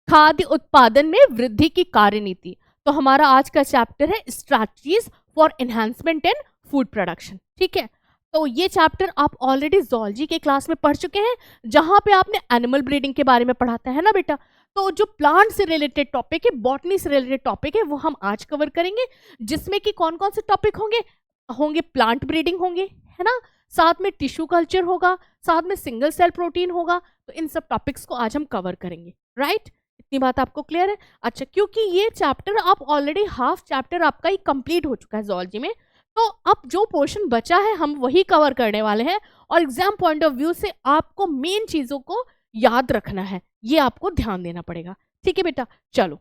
खाद्य उत्पादन में वृद्धि की कार्यनीति। तो हमारा आज का चैप्टर है strategies for enhancement in food production. ठीक है, तो ये चैप्टर आप ऑलरेडी जूलॉजी के क्लास में पढ़ चुके हैं, जहां पे आपने एनिमल ब्रीडिंग के बारे में पढ़ाता है ना बेटा। तो जो प्लांट से रिलेटेड टॉपिक है, बॉटनी से रिलेटेड टॉपिक है, वो हम आज कवर करेंगे, जिसमें कि कौन कौन से टॉपिक होंगे होंगे प्लांट ब्रीडिंग होंगे, है ना, साथ में टिश्यू कल्चर होगा, साथ में सिंगल सेल प्रोटीन होगा। तो इन सब टॉपिक्स को आज हम कवर करेंगे, राइट। इतनी बात आपको क्लियर है? अच्छा, क्योंकि ये चैप्टर आप ऑलरेडी हाफ चैप्टर आपका ही कंप्लीट हो चुका है जूलॉजी में, तो अब जो पोर्शन बचा है हम वही कवर करने वाले हैं, और एग्जाम पॉइंट ऑफ व्यू से आपको मेन चीजों को याद रखना है, ये आपको ध्यान देना पड़ेगा। ठीक है बेटा, चलो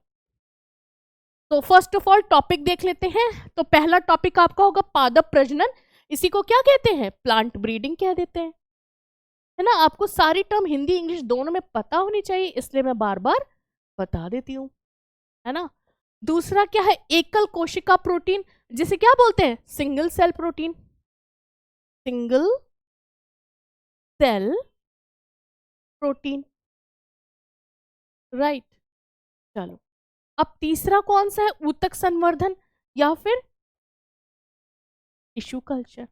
तो फर्स्ट ऑफ ऑल टॉपिक देख लेते हैं। तो पहला टॉपिक आपका होगा पादप प्रजनन। इसी को क्या कहते हैं? प्लांट ब्रीडिंग कह देते हैं, है ना। आपको सारी टर्म हिंदी इंग्लिश दोनों में पता होनी चाहिए, इसलिए मैं बार बार बता देती हूँ, है ना। दूसरा क्या है? एकल कोशिका प्रोटीन, जिसे क्या बोलते हैं? Single cell protein, single cell protein, right. चलो, अब तीसरा कौन सा है? ऊतक संवर्धन या फिर टिश्यू कल्चर,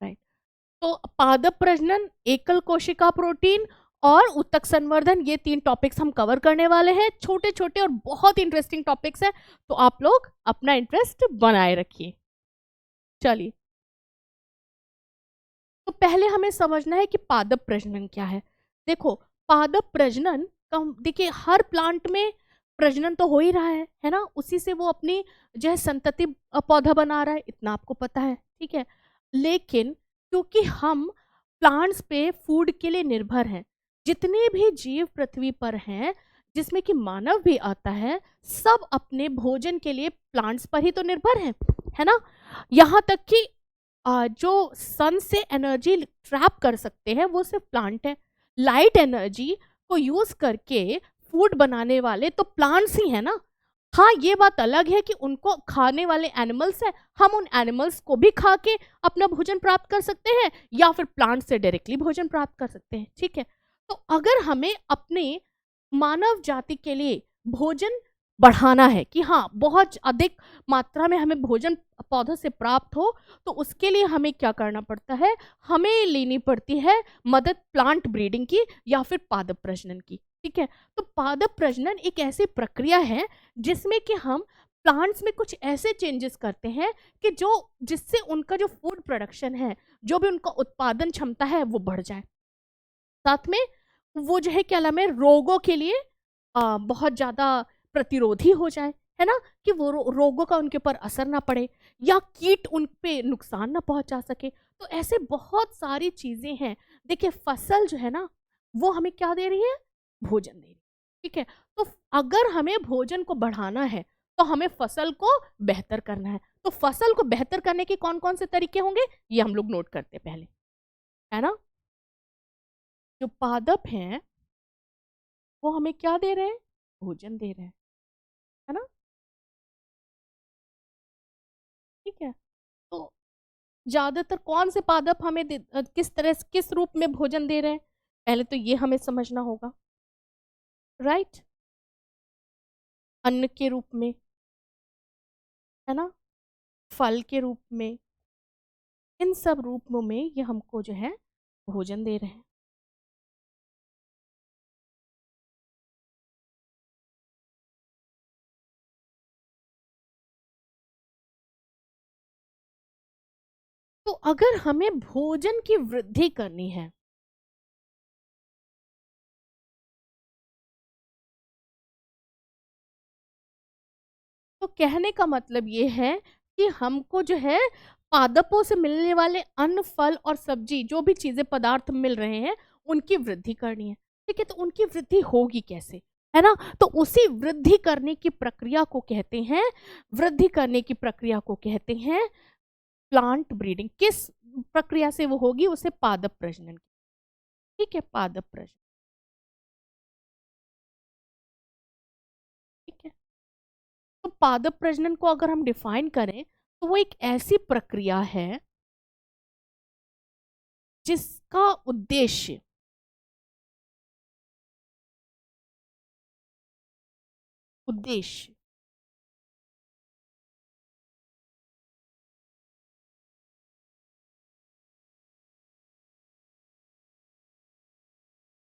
राइट। तो पादप प्रजनन, एकल कोशिका प्रोटीन और ऊतक संवर्धन, ये तीन टॉपिक्स हम कवर करने वाले हैं। छोटे छोटे और बहुत इंटरेस्टिंग टॉपिक्स हैं, तो आप लोग अपना इंटरेस्ट बनाए रखिए। चलिए, तो पहले हमें समझना है कि पादप प्रजनन क्या है। देखो, पादप प्रजनन का देखिए हर प्लांट में प्रजनन तो हो ही रहा है ना, उसी से वो अपनी जो है संतति पौधा बना रहा है, इतना आपको पता है, ठीक है। लेकिन क्योंकि हम प्लांट्स पे फूड के लिए निर्भर हैं, जितने भी जीव पृथ्वी पर हैं, जिसमें कि मानव भी आता है, सब अपने भोजन के लिए प्लांट्स पर ही तो निर्भर हैं, है ना। यहाँ तक कि जो सन से एनर्जी ट्रैप कर सकते हैं वो सिर्फ प्लांट है। लाइट एनर्जी को यूज करके फूड बनाने वाले तो प्लांट्स ही है ना। हाँ, ये बात अलग है कि उनको खाने वाले एनिमल्स हैं, हम उन एनिमल्स को भी खा के अपना भोजन प्राप्त कर सकते हैं, या फिर प्लांट से डायरेक्टली भोजन प्राप्त कर सकते हैं, ठीक है। तो अगर हमें अपने मानव जाति के लिए भोजन बढ़ाना है कि हाँ बहुत अधिक मात्रा में हमें भोजन पौधों से प्राप्त हो, तो उसके लिए हमें क्या करना पड़ता है? हमें लेनी पड़ती है मदद प्लांट ब्रीडिंग की या फिर पादप प्रजनन की, ठीक है। तो पादप प्रजनन एक ऐसी प्रक्रिया है जिसमें कि हम प्लांट्स में कुछ ऐसे चेंजेस करते हैं कि जो जिससे उनका जो फूड प्रोडक्शन है, जो भी उनका उत्पादन क्षमता है, वो बढ़ जाए। साथ में वो जो है क्या नाम है, रोगों के लिए बहुत ज़्यादा प्रतिरोधी हो जाए, है ना, कि वो रोगों का उनके ऊपर असर ना पड़े, या कीट उन पे नुकसान ना पहुंचा सके। तो ऐसे बहुत सारी चीज़ें हैं। देखिए, फसल जो है ना, वो हमें क्या दे रही है? भोजन दे रही है, ठीक है। तो अगर हमें भोजन को बढ़ाना है, तो हमें फसल को बेहतर करना है। तो फसल को बेहतर करने के कौन कौन से तरीके होंगे, ये हम लोग नोट करते हैं पहले, है ना। जो पादप हैं वो हमें क्या दे रहे हैं? भोजन दे रहे हैं, है ना, ठीक है। तो ज्यादातर कौन से पादप हमें किस तरह किस रूप में भोजन दे रहे हैं, पहले तो ये हमें समझना होगा, राइट। अन्न के रूप में, है ना, फल के रूप में, इन सब रूपों में ये हमको जो है भोजन दे रहे हैं। तो अगर हमें भोजन की वृद्धि करनी है, तो कहने का मतलब ये है कि हमको जो है पादपों से मिलने वाले अन्न, फल और सब्जी, जो भी चीजें पदार्थ मिल रहे हैं, उनकी वृद्धि करनी है, ठीक है। तो उनकी वृद्धि होगी कैसे, है ना। तो उसी वृद्धि करने की प्रक्रिया को कहते हैं, वृद्धि करने की प्रक्रिया को कहते हैं प्लांट ब्रीडिंग। किस प्रक्रिया से वो होगी? उसे पादप प्रजनन, ठीक है, पादप प्रजनन, ठीक है। तो पादप प्रजनन को अगर हम डिफाइन करें, तो वो एक ऐसी प्रक्रिया है जिसका उद्देश्य उद्देश्य।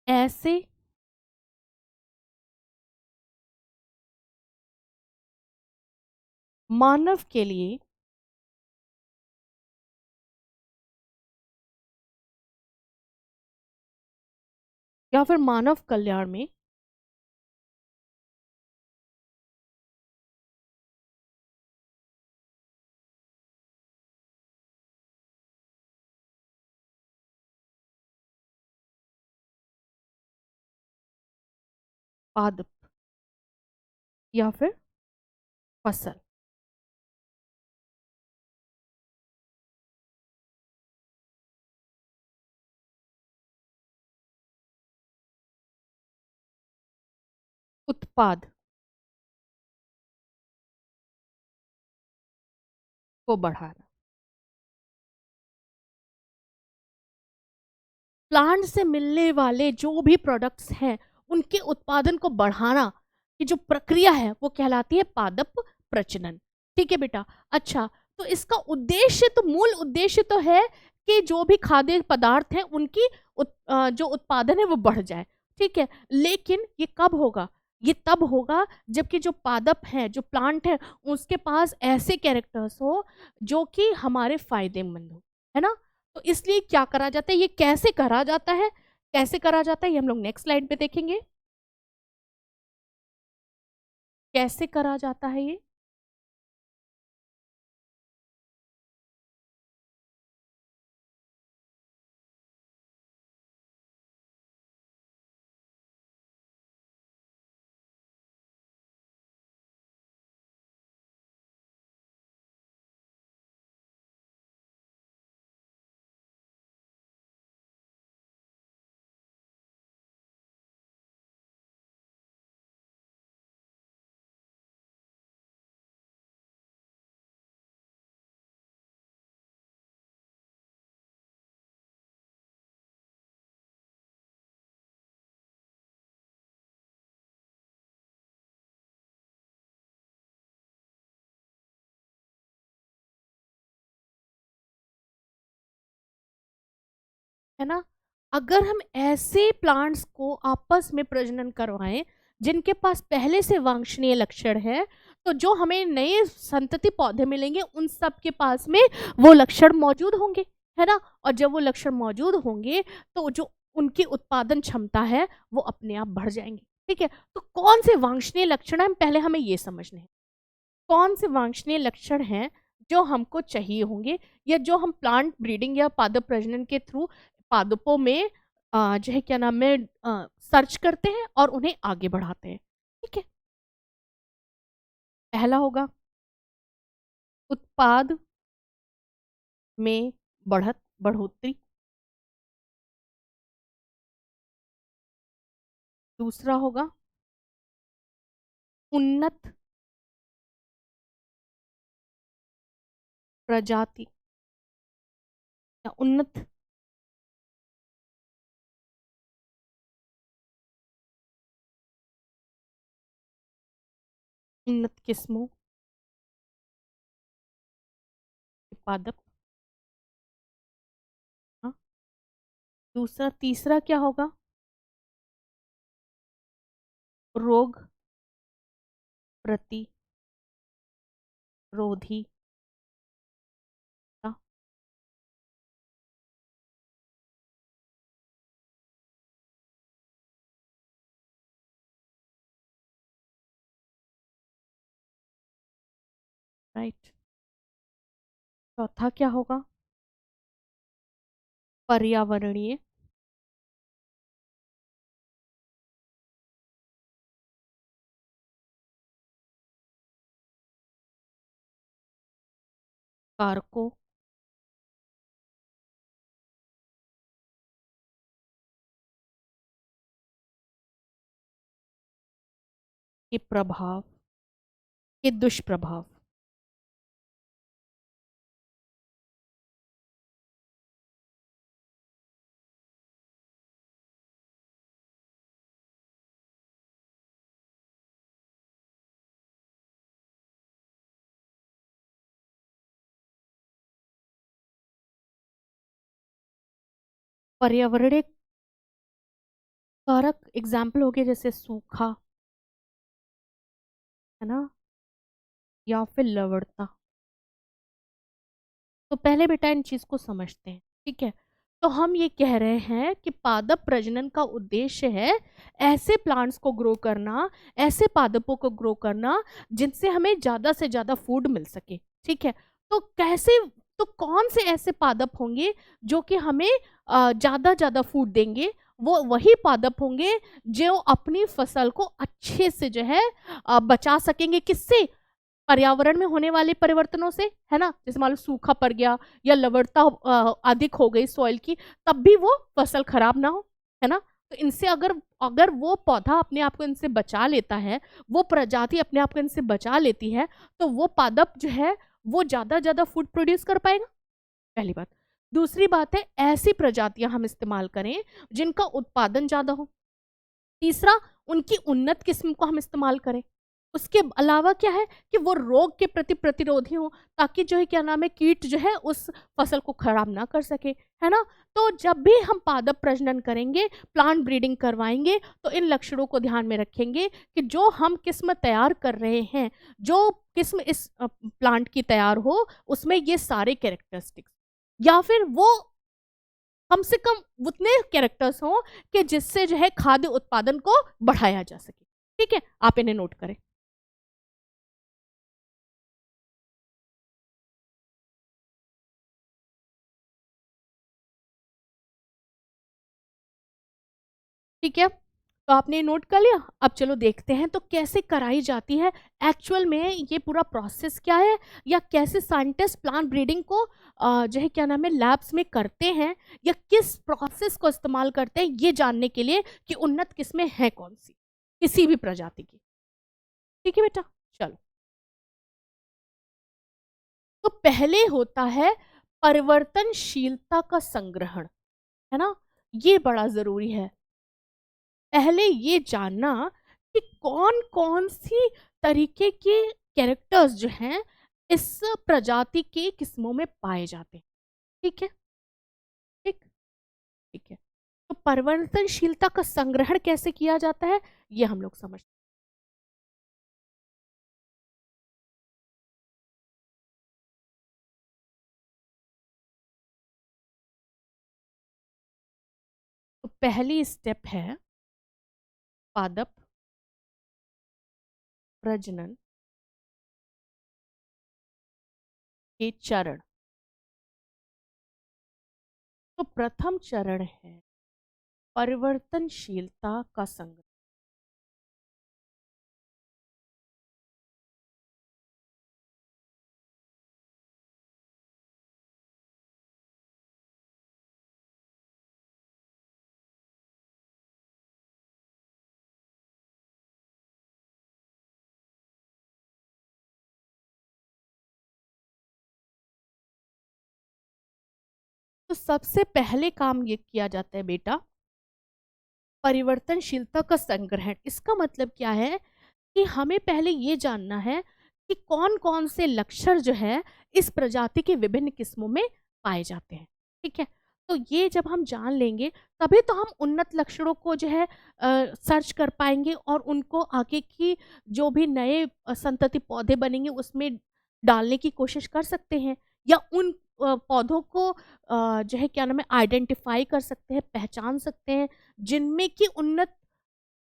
ऐसे मानव के लिए या फिर मानव कल्याण में पादप या फिर फसल। उत्पाद को बढ़ाना। प्लांट से मिलने वाले जो भी प्रोडक्ट्स हैं उनके उत्पादन को बढ़ाना की जो प्रक्रिया है वो कहलाती है पादप प्रजनन। ठीक है बेटा। अच्छा, तो इसका उद्देश्य तो मूल उद्देश्य तो है कि जो भी खाद्य पदार्थ हैं उनकी जो उत्पादन है वो बढ़ जाए। ठीक है, लेकिन ये कब होगा? ये तब होगा जबकि जो पादप है, जो प्लांट है, उसके पास ऐसे कैरेक्टर्स हो जो कि हमारे फायदेमंद हो, है ना। तो इसलिए क्या करा जाता है, ये कैसे करा जाता है, कैसे करा जाता है ये हम लोग नेक्स्ट स्लाइड पे देखेंगे। कैसे करा जाता है ये? है ना। अगर हम ऐसे प्लांट्स को आपस में प्रजनन करवाएं जिनके पास पहले से वांछनीय लक्षण है, तो जो हमें नए संतति पौधे मिलेंगे उन सब के पास में वो लक्षण मौजूद होंगे, है ना। और जब वो लक्षण मौजूद होंगे तो जो उनकी उत्पादन क्षमता है वो अपने आप बढ़ जाएंगी। ठीक है, तो कौन से वांछनीय लक्षण है, पहले हमें ये समझने हैं। कौन से वांछनीय लक्षण हैं जो हमको चाहिए होंगे, या जो हम प्लांट ब्रीडिंग या पादप प्रजनन के थ्रू पादपों में जो है क्या नाम है सर्च करते हैं और उन्हें आगे बढ़ाते हैं। ठीक है, पहला होगा उत्पाद में बढ़ोतरी। दूसरा होगा उन्नत प्रजाति या उन्नत किस्मों के पादप। हाँ। दूसरा, तीसरा क्या होगा? रोग प्रतिरोधी। राइट। चौथा क्या होगा? पर्यावरणीय कारकों के प्रभाव, के दुष्प्रभाव। पर्यावरणीय कारक एग्जाम्पल हो गए जैसे सूखा, है ना, या फिर लवणता। तो पहले बेटा इन चीज को समझते हैं, ठीक है। तो हम ये कह रहे हैं कि पादप प्रजनन का उद्देश्य है ऐसे प्लांट्स को ग्रो करना, ऐसे पादपों को ग्रो करना जिनसे हमें ज्यादा से ज्यादा फूड मिल सके, ठीक है। तो कैसे, तो कौन से ऐसे पादप होंगे जो कि हमें ज्यादा ज्यादा फूड देंगे? वो वही पादप होंगे जो अपनी फसल को अच्छे से जो है बचा सकेंगे। किससे? पर्यावरण में होने वाले परिवर्तनों से, है ना। जैसे मान लो सूखा पड़ गया या लवणता अधिक हो गई सॉइल की, तब भी वो फसल खराब ना हो, है ना। तो इनसे अगर अगर वो पौधा अपने आप को इनसे बचा लेता है, वो प्रजाति अपने आप को इनसे बचा लेती है, तो वो पादप जो है वो ज्यादा ज्यादा फूड प्रोड्यूस कर पाएगा, पहली बात। दूसरी बात है, ऐसी प्रजातियां हम इस्तेमाल करें जिनका उत्पादन ज्यादा हो। तीसरा, उनकी उन्नत किस्म को हम इस्तेमाल करें। उसके अलावा क्या है कि वो रोग के प्रति प्रतिरोधी हो, ताकि जो है क्या नाम है, कीट जो है उस फसल को खराब ना कर सके, है ना। तो जब भी हम पादप प्रजनन करेंगे, प्लांट ब्रीडिंग करवाएंगे, तो इन लक्षणों को ध्यान में रखेंगे कि जो हम किस्म तैयार कर रहे हैं, जो किस्म इस प्लांट की तैयार हो, उसमें ये सारे कैरेक्टरिस्टिक्स, या फिर वो कम से कम उतने कैरेक्टर्स हों कि जिससे जो है खाद्य उत्पादन को बढ़ाया जा सके। ठीक है, आप इन्हें नोट करें। ठीक है, तो आपने नोट कर लिया। अब चलो देखते हैं तो कैसे कराई जाती है एक्चुअल में, ये पूरा प्रोसेस क्या है, या कैसे साइंटिस्ट प्लांट ब्रीडिंग को जो है क्या नाम है लैब्स में करते हैं, या किस प्रोसेस को इस्तेमाल करते हैं ये जानने के लिए कि उन्नत किस्में हैं कौन सी किसी भी प्रजाति की। ठीक है बेटा, चलो। तो पहले होता है परिवर्तनशीलता का संग्रहण, है ना। ये बड़ा जरूरी है, पहले ये जानना कि कौन कौन सी तरीके के कैरेक्टर्स जो हैं इस प्रजाति के किस्मों में पाए जाते हैं। ठीक है, ठीक, ठीक है। तो परिवर्तनशीलता का संग्रहण कैसे किया जाता है ये हम लोग समझते हैं। तो पहली स्टेप है पादप प्रजनन के चरण। तो प्रथम चरण है परिवर्तनशीलता का संग्रहण। तो सबसे पहले काम ये किया जाता है बेटा परिवर्तनशीलता का संग्रहण। इसका मतलब क्या है कि हमें पहले ये जानना है कि कौन कौन से लक्षण जो है इस प्रजाति के विभिन्न किस्मों में पाए जाते हैं। ठीक है, तो ये जब हम जान लेंगे तभी तो हम उन्नत लक्षणों को जो है सर्च कर पाएंगे और उनको आगे की जो भी नए संतति पौधे बनेंगे उसमें डालने की कोशिश कर सकते हैं, या उन पौधों को जो है क्या नाम है आइडेंटिफाई कर सकते हैं, पहचान सकते हैं जिनमें की उन्नत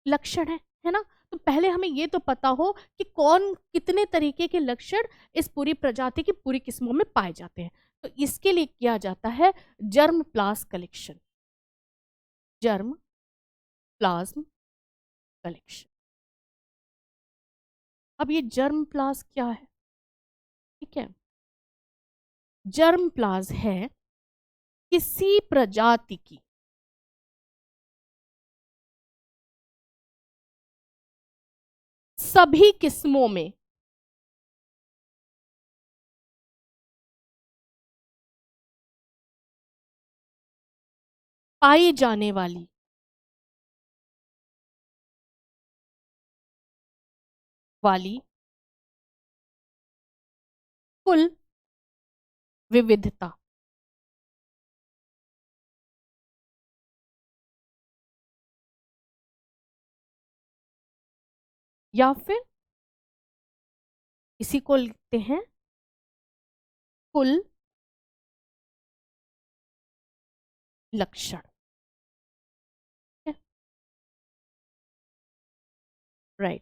लक्षण है ना। तो पहले हमें ये तो पता हो कि कौन कितने तरीके के लक्षण इस पूरी प्रजाति की पूरी किस्मों में पाए जाते हैं। तो इसके लिए किया जाता है जर्म प्लास कलेक्शन, जर्म प्लाज्म कलेक्शन। अब ये जर्म प्लास क्या है? ठीक है, जर्म प्लास है किसी प्रजाति की सभी किस्मों में पाई जाने वाली कुल विविधता। या फिर इसी को लिखते हैं कुल लक्षण। राइट।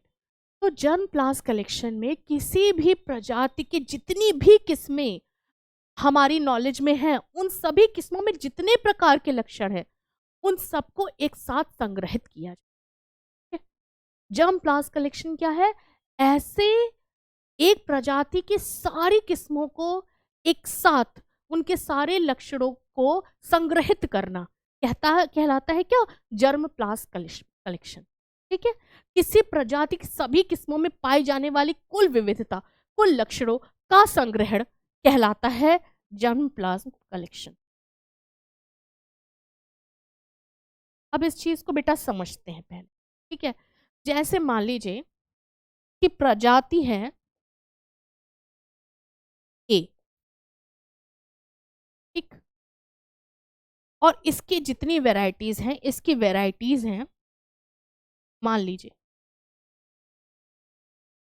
तो जर्म प्लाज्म कलेक्शन में किसी भी प्रजाति की जितनी भी किस्में हमारी नॉलेज में है, उन सभी किस्मों में जितने प्रकार के लक्षण हैं, उन सबको एक साथ संग्रहित किया जाए। जर्म प्लाज्म कलेक्शन क्या है? ऐसे एक प्रजाति की सारी किस्मों को एक साथ, उनके सारे लक्षणों को संग्रहित करना कहलाता है क्या? Germ plasm collection. ठीक है। किसी प्रजाति की सभी किस्मों में पाई जाने वाली कुल विविधता, कुल लक्षणों का संग्रहण कहलाता है जर्म प्लाज्म कलेक्शन। अब इस चीज को बेटा समझते हैं पहले। ठीक है। जैसे मान लीजिए कि प्रजाति है ए, ठीक, और इसकी जितनी वैरायटीज हैं, इसकी वैरायटीज हैं मान लीजिए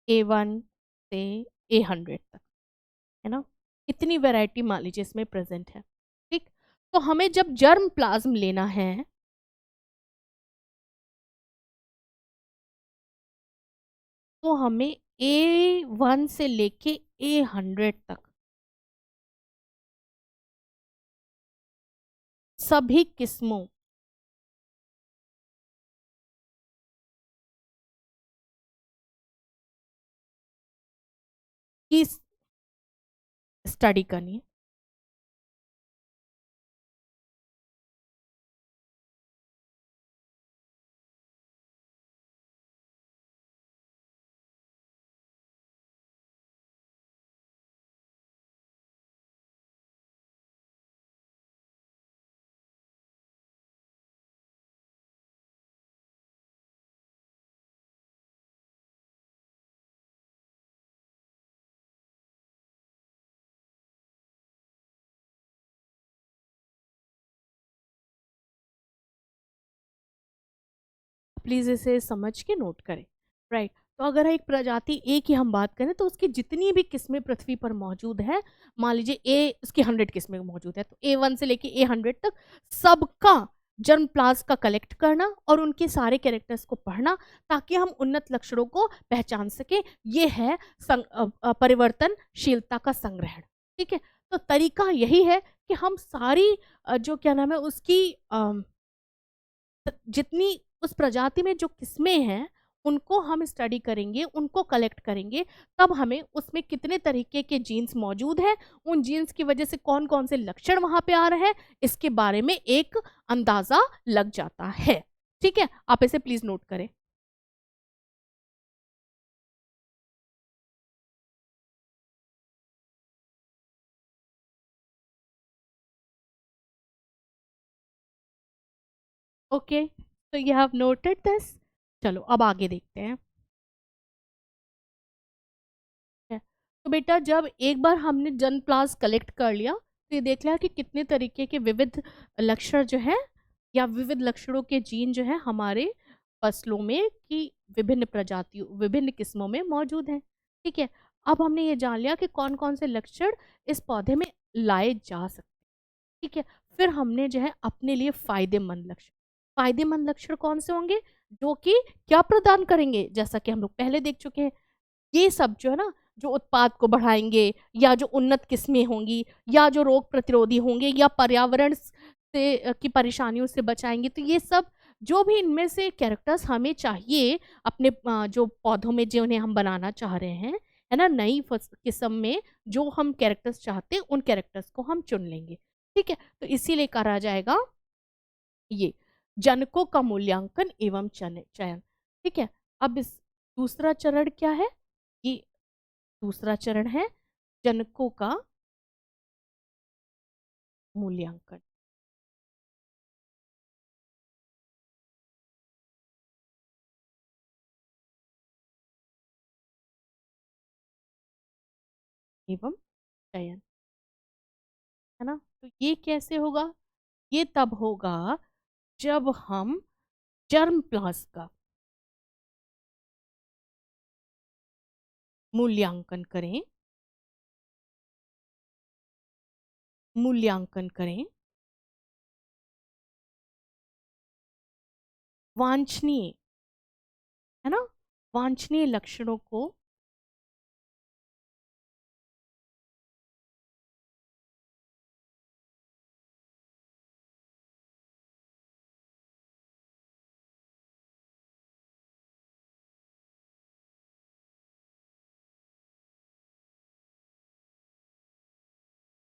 A1 से A100 तक, है ना? इतनी वैरायटी मान लीजिए इसमें प्रेजेंट है। ठीक। तो हमें जब जर्म प्लाज्म लेना है तो हमें A1 से लेके A100 तक सभी किस्मों की स्टडी करनी है। प्लीज इसे समझ के नोट करें। राइट। तो अगर एक प्रजाति ए की हम बात करें तो उसकी जितनी भी किस्में पृथ्वी पर मौजूद है, मान लीजिए ए उसकी 100 किस्में मौजूद है, तो A1 से लेके A100 तक सबका जर्म प्लाज्म का कलेक्ट करना और उनके सारे कैरेक्टर्स को पढ़ना ताकि हम उन्नत लक्षणों को पहचान सके। ये है परिवर्तनशीलता का संग्रहण। ठीक है। तो तरीका यही है कि हम सारी जो क्या नाम है उसकी जितनी उस प्रजाति में जो किस्में हैं उनको हम स्टडी करेंगे, उनको कलेक्ट करेंगे, तब हमें उसमें कितने तरीके के जीन्स मौजूद हैं, उन जीन्स की वजह से कौन कौन से लक्षण वहां पे आ रहे हैं, इसके बारे में एक अंदाजा लग जाता है। ठीक है। आप इसे प्लीज नोट करें। ओके, तो यू हैव नोटेड दिस। चलो अब आगे देखते हैं। है। तो बेटा जब एक बार हमने जन प्लास कलेक्ट कर लिया तो ये देख लिया कि कितने तरीके के विविध लक्षण जो है या विविध लक्षणों के जीन जो है हमारे फसलों में की विभिन्न प्रजातियों विभिन्न किस्मों में मौजूद हैं। ठीक है। अब हमने ये जान लिया कि कौन कौन से लक्षण इस पौधे में लाए जा सकते हैं। ठीक है। फिर हमने जो है अपने लिए फायदेमंद लक्षण कौन से होंगे जो कि क्या प्रदान करेंगे, जैसा कि हम लोग पहले देख चुके हैं, ये सब जो है ना जो उत्पाद को बढ़ाएंगे या जो उन्नत किस्में होंगी या जो रोग प्रतिरोधी होंगे या पर्यावरण से की परेशानियों से बचाएंगे, तो ये सब जो भी इनमें से कैरेक्टर्स हमें चाहिए अपने जो पौधों में जिन्हें हम बनाना चाह रहे हैं, है ना, नई किस्म में जो हम कैरेक्टर्स चाहते हैं उन कैरेक्टर्स को हम चुन लेंगे। ठीक है। तो इसीलिए करा जाएगा ये जनकों का मूल्यांकन एवं चयन। ठीक है। अब इस दूसरा चरण क्या है? ये दूसरा चरण है जनकों का मूल्यांकन। एवं चयन, है ना? तो ये कैसे होगा? ये तब होगा जब हम जर्म प्लाज्म का मूल्यांकन करें, मूल्यांकन करें, वांछनीय, है ना, वांछनीय लक्षणों को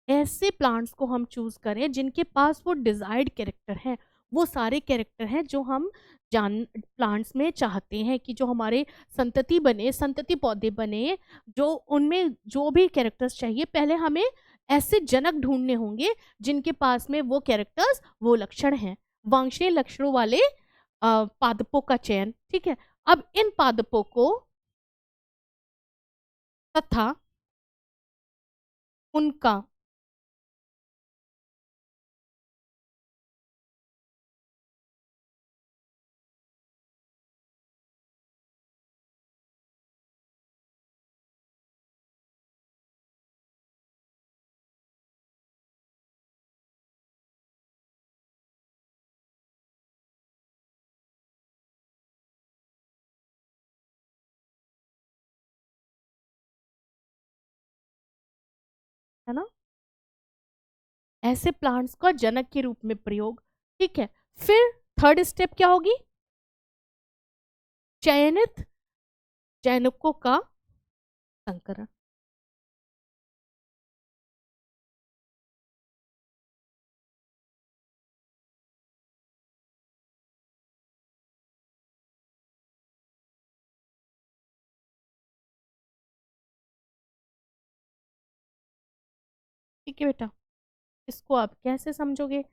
ऐसे प्लांट्स को हम चूज करें जिनके पास वो डिजायर्ड कैरेक्टर है, वो सारे कैरेक्टर हैं जो हम जान प्लांट्स में चाहते हैं कि जो हमारे संतति बने, संतति पौधे बने, जो उनमें जो भी कैरेक्टर्स चाहिए, पहले हमें ऐसे जनक ढूंढने होंगे जिनके पास में वो कैरेक्टर्स, वो लक्षण हैं, वांछनीय लक्षणों वाले पादपों का चयन। ठीक है, अब इन पादपों को तथा उनका है ना, ऐसे प्लांट्स का जनक के रूप में प्रयोग। ठीक है, फिर थर्ड स्टेप क्या होगी, चयनित चयनिकों का संकरण। ठीक है बेटा, इसको आप कैसे समझोगे,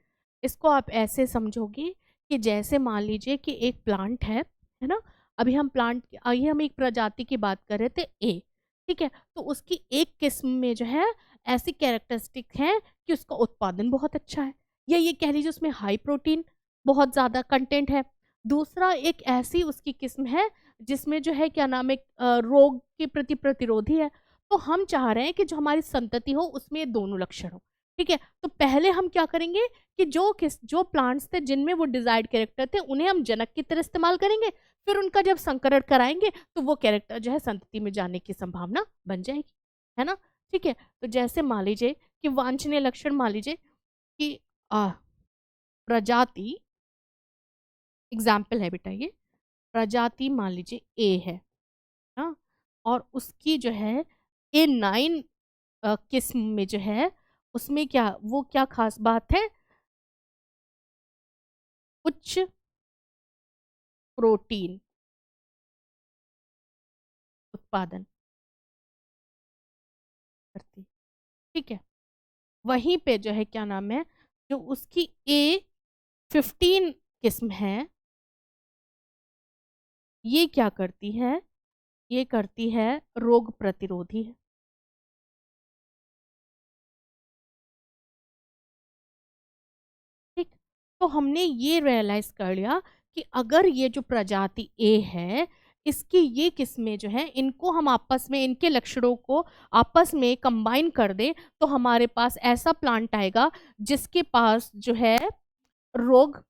इसको आप ऐसे समझोगे कि जैसे मान लीजिए कि एक प्लांट है ना, अभी हम प्लांट, आइए हम एक प्रजाति की बात कर रहे थे ए। ठीक है, तो उसकी एक किस्म में जो है ऐसी कैरेक्टरिस्टिक है कि उसका उत्पादन बहुत अच्छा है, या ये कह लीजिए उसमें हाई प्रोटीन बहुत ज़्यादा कंटेंट है। दूसरा एक ऐसी उसकी किस्म है जिसमें जो है क्या नाम है, रोग के प्रति प्रतिरोधी है। तो हम चाह रहे हैं कि जो हमारी संतति हो उसमें ये दोनों लक्षण हो। ठीक है, तो पहले हम क्या करेंगे कि जो प्लांट्स थे जिनमें वो डिजायर्ड कैरेक्टर थे उन्हें हम जनक की तरह इस्तेमाल करेंगे, फिर उनका जब संकरण कराएंगे तो वो कैरेक्टर जो है संतति में जाने की संभावना बन जाएगी, है ना। ठीक है, तो जैसे मान लीजिए कि वांछनीय लक्षण, मान लीजिए कि प्रजाति, एग्जाम्पल है बेटा ये, प्रजाति मान लीजिए ए है ना, और उसकी जो है A9 किस्म में जो है उसमें क्या, वो क्या खास बात है, उच्च प्रोटीन उत्पादन करती। ठीक है, वहीं पे जो है क्या नाम है, जो उसकी A15 किस्म है, ये क्या करती है, ये करती है रोग प्रतिरोधी है। ठीक, तो हमने ये रियलाइज कर लिया कि अगर ये जो प्रजाति ए है, इसकी ये किस्में जो है, इनको हम आपस में, इनके लक्षणों को आपस में कंबाइन कर दें तो हमारे पास ऐसा प्लांट आएगा जिसके पास जो है रोग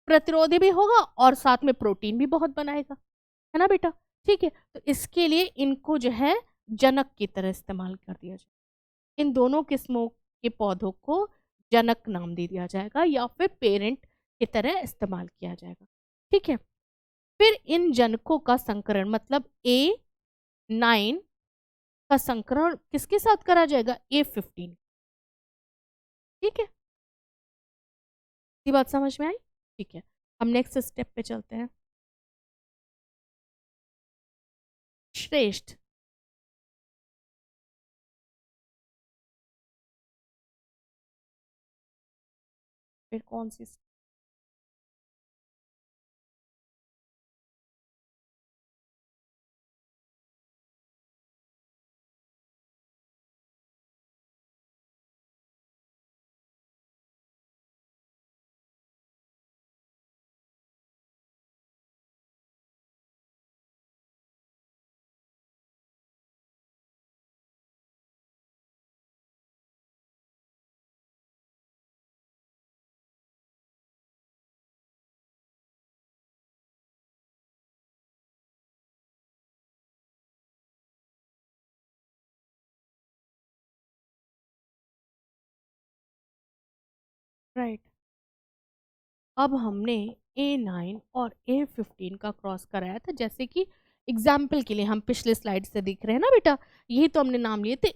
प्रतिरोधी भी होगा और साथ में प्रोटीन भी बहुत बनाएगा, है ना बेटा। ठीक है, तो इसके लिए इनको जो है जनक की तरह इस्तेमाल कर दिया जाए, इन दोनों किस्मों के पौधों को जनक नाम दे दिया जाएगा या फिर पेरेंट की तरह इस्तेमाल किया जाएगा। ठीक है, फिर इन जनकों का संकरण, मतलब A9 का संकरण किसके साथ करा जाएगा, A15। ठीक है, ये बात समझ में आई। ठीक है, हम नेक्स्ट स्टेप पे चलते हैं। श्रेष्ठ, फिर कौन सी, राइट। अब हमने A9 और A15 का क्रॉस कराया था, जैसे कि एग्जाम्पल के लिए हम पिछले स्लाइड से देख रहे हैं ना बेटा, यही तो हमने नाम लिए थे,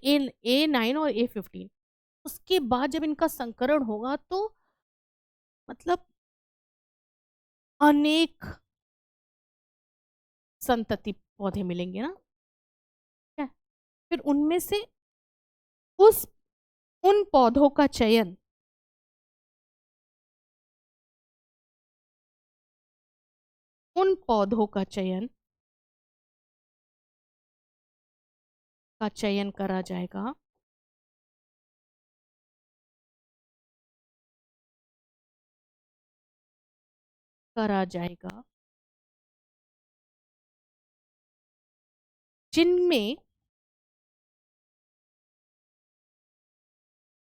A9 और A15। उसके बाद जब इनका संकरण होगा तो मतलब अनेक संतति पौधे मिलेंगे ना, क्या? फिर उनमें से उस उन पौधों का चयन उन पौधों का चयन करा जाएगा जिनमें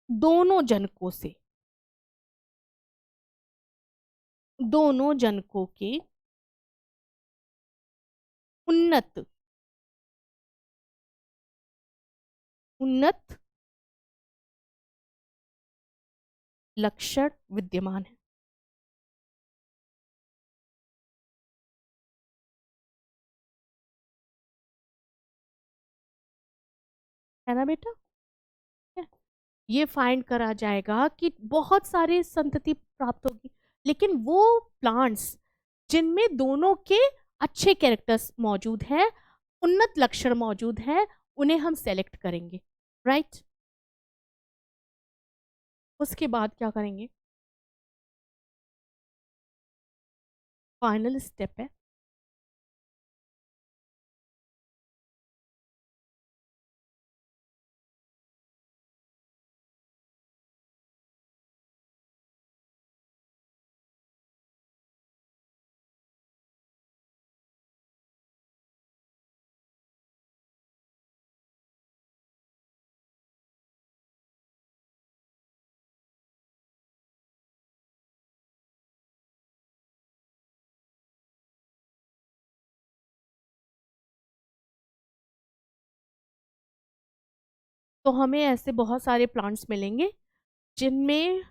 दोनों जनकों से दोनों जनकों के उन्नत उन्नत लक्षण विद्यमान है ना बेटा? है। ये फाइंड करा जाएगा कि बहुत सारी संतति प्राप्त होगी, लेकिन वो प्लांट्स जिनमें दोनों के अच्छे कैरेक्टर्स मौजूद हैं, उन्नत लक्षण मौजूद हैं, उन्हें हम सेलेक्ट करेंगे। राइट। उसके बाद क्या करेंगे? फाइनल स्टेप है तो हमें ऐसे बहुत सारे प्लांट्स मिलेंगे जिनमें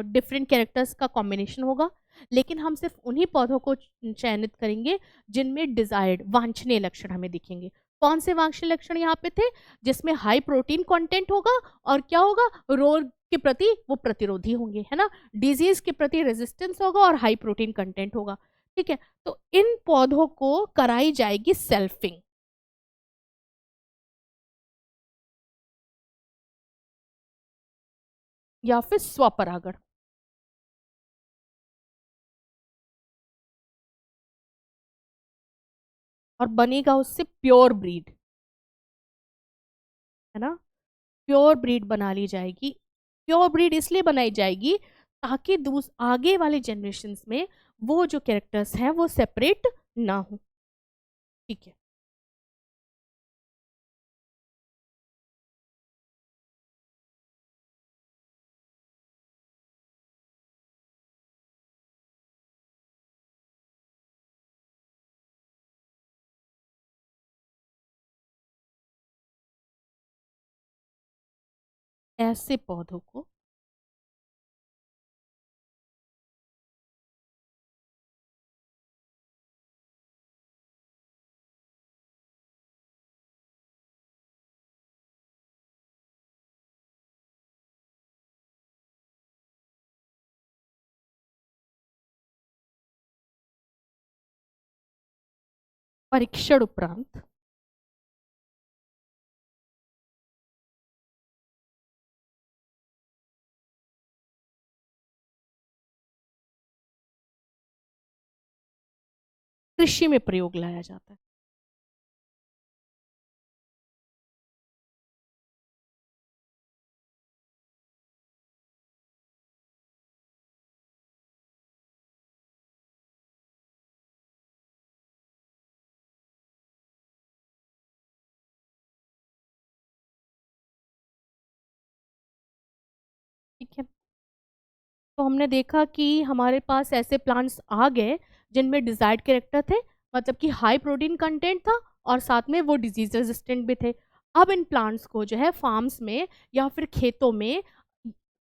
डिफरेंट कैरेक्टर्स का कॉम्बिनेशन होगा, लेकिन हम सिर्फ उन्हीं पौधों को चयनित करेंगे जिनमें डिजायर्ड वांछनीय लक्षण हमें दिखेंगे। कौन से वांछनीय लक्षण यहाँ पे थे? जिसमें हाई प्रोटीन कंटेंट होगा और क्या होगा, रोग के प्रति वो प्रतिरोधी होंगे, है ना, डिजीज के प्रति रेजिस्टेंस होगा और हाई प्रोटीन कंटेंट होगा। ठीक है, तो इन पौधों को कराई जाएगी सेल्फिंग या फिर स्वपरागण, और बनेगा उससे प्योर ब्रीड, है ना। प्योर ब्रीड बना ली जाएगी। प्योर ब्रीड इसलिए बनाई जाएगी ताकि दूस आगे वाले जनरेशन्स में वो जो कैरेक्टर्स हैं वो सेपरेट ना हो। ठीक है। ऐसे पौधों को परीक्षण उपरांत कृषि में प्रयोग लाया जाता है। ठीक है, तो हमने देखा कि हमारे पास ऐसे प्लांट्स आ गए जिनमें डिजायर्ड कैरेक्टर थे, मतलब कि हाई प्रोटीन कंटेंट था और साथ में वो डिजीज रेजिस्टेंट भी थे। अब इन प्लांट्स को जो है फार्म्स में या फिर खेतों में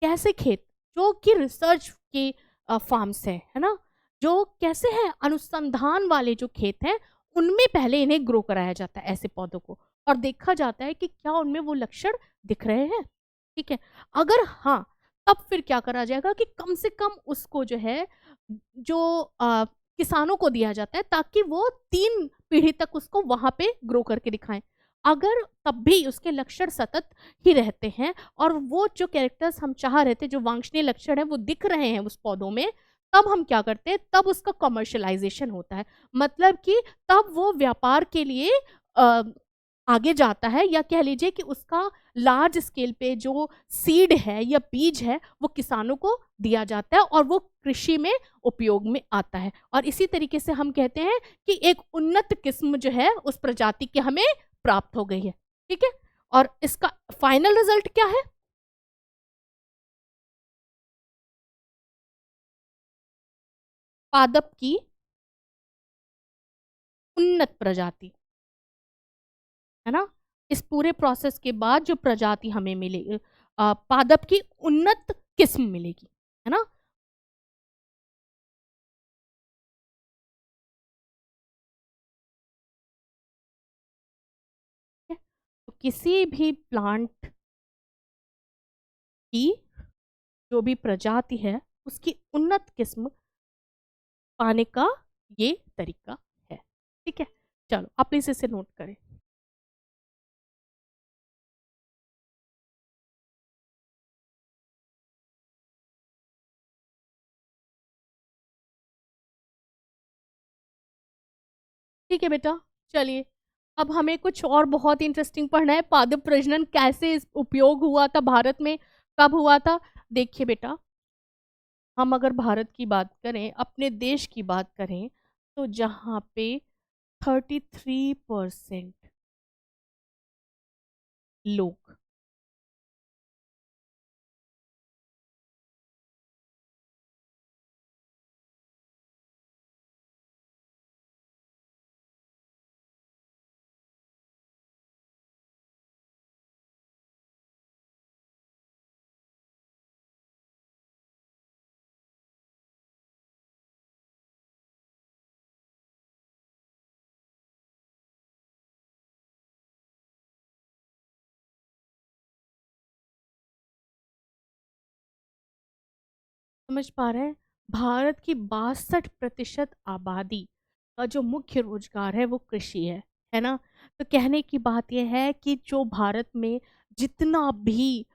कैसे खेत जो कि रिसर्च के फार्म्स है ना, जो कैसे हैं, अनुसंधान वाले जो खेत हैं उनमें पहले इन्हें ग्रो कराया जाता है ऐसे पौधों को, और देखा जाता है कि क्या उनमें वो लक्षण दिख रहे हैं। ठीक है, अगर हाँ, तब फिर क्या करा जाएगा कि कम से कम उसको जो है, जो किसानों को दिया जाता है, ताकि वो 3 पीढ़ी तक उसको वहां पे ग्रो करके दिखाएं। अगर तब भी उसके लक्षण सतत ही रहते हैं और वो जो कैरेक्टर्स हम चाह रहे थे, जो वांछनीय लक्षण है वो दिख रहे हैं उस पौधों में, तब हम क्या करते हैं, तब उसका कमर्शलाइजेशन होता है। मतलब कि तब वो व्यापार के लिए अ, आगे जाता है, या कह लीजिए कि उसका लार्ज स्केल पे जो सीड है या बीज है वो किसानों को दिया जाता है और वो कृषि में उपयोग में आता है। और इसी तरीके से हम कहते हैं कि एक उन्नत किस्म जो है उस प्रजाति की हमें प्राप्त हो गई है। ठीक है, और इसका फाइनल रिजल्ट क्या है? पादप की उन्नत प्रजाति, है ना। इस पूरे प्रोसेस के बाद जो प्रजाति हमें मिलेगी, पादप की उन्नत किस्म मिलेगी, है ना। तो किसी भी प्लांट की जो भी प्रजाति है उसकी उन्नत किस्म पाने का ये तरीका है। ठीक है, चलो आप प्लीज इसे नोट करें। ठीक है बेटा, चलिए अब हमें कुछ और बहुत इंटरेस्टिंग पढ़ना है। पादप प्रजनन कैसे उपयोग हुआ था भारत में, कब हुआ था। देखिए बेटा, हम अगर भारत की बात करें, अपने देश की बात करें, तो जहाँ पे 33% लोग समझ पा रहे हैं, भारत की 62% आबादी का जो मुख्य रोजगार है वो कृषि है ना। तो कहने की बात यह है कि जो भारत में जितना भी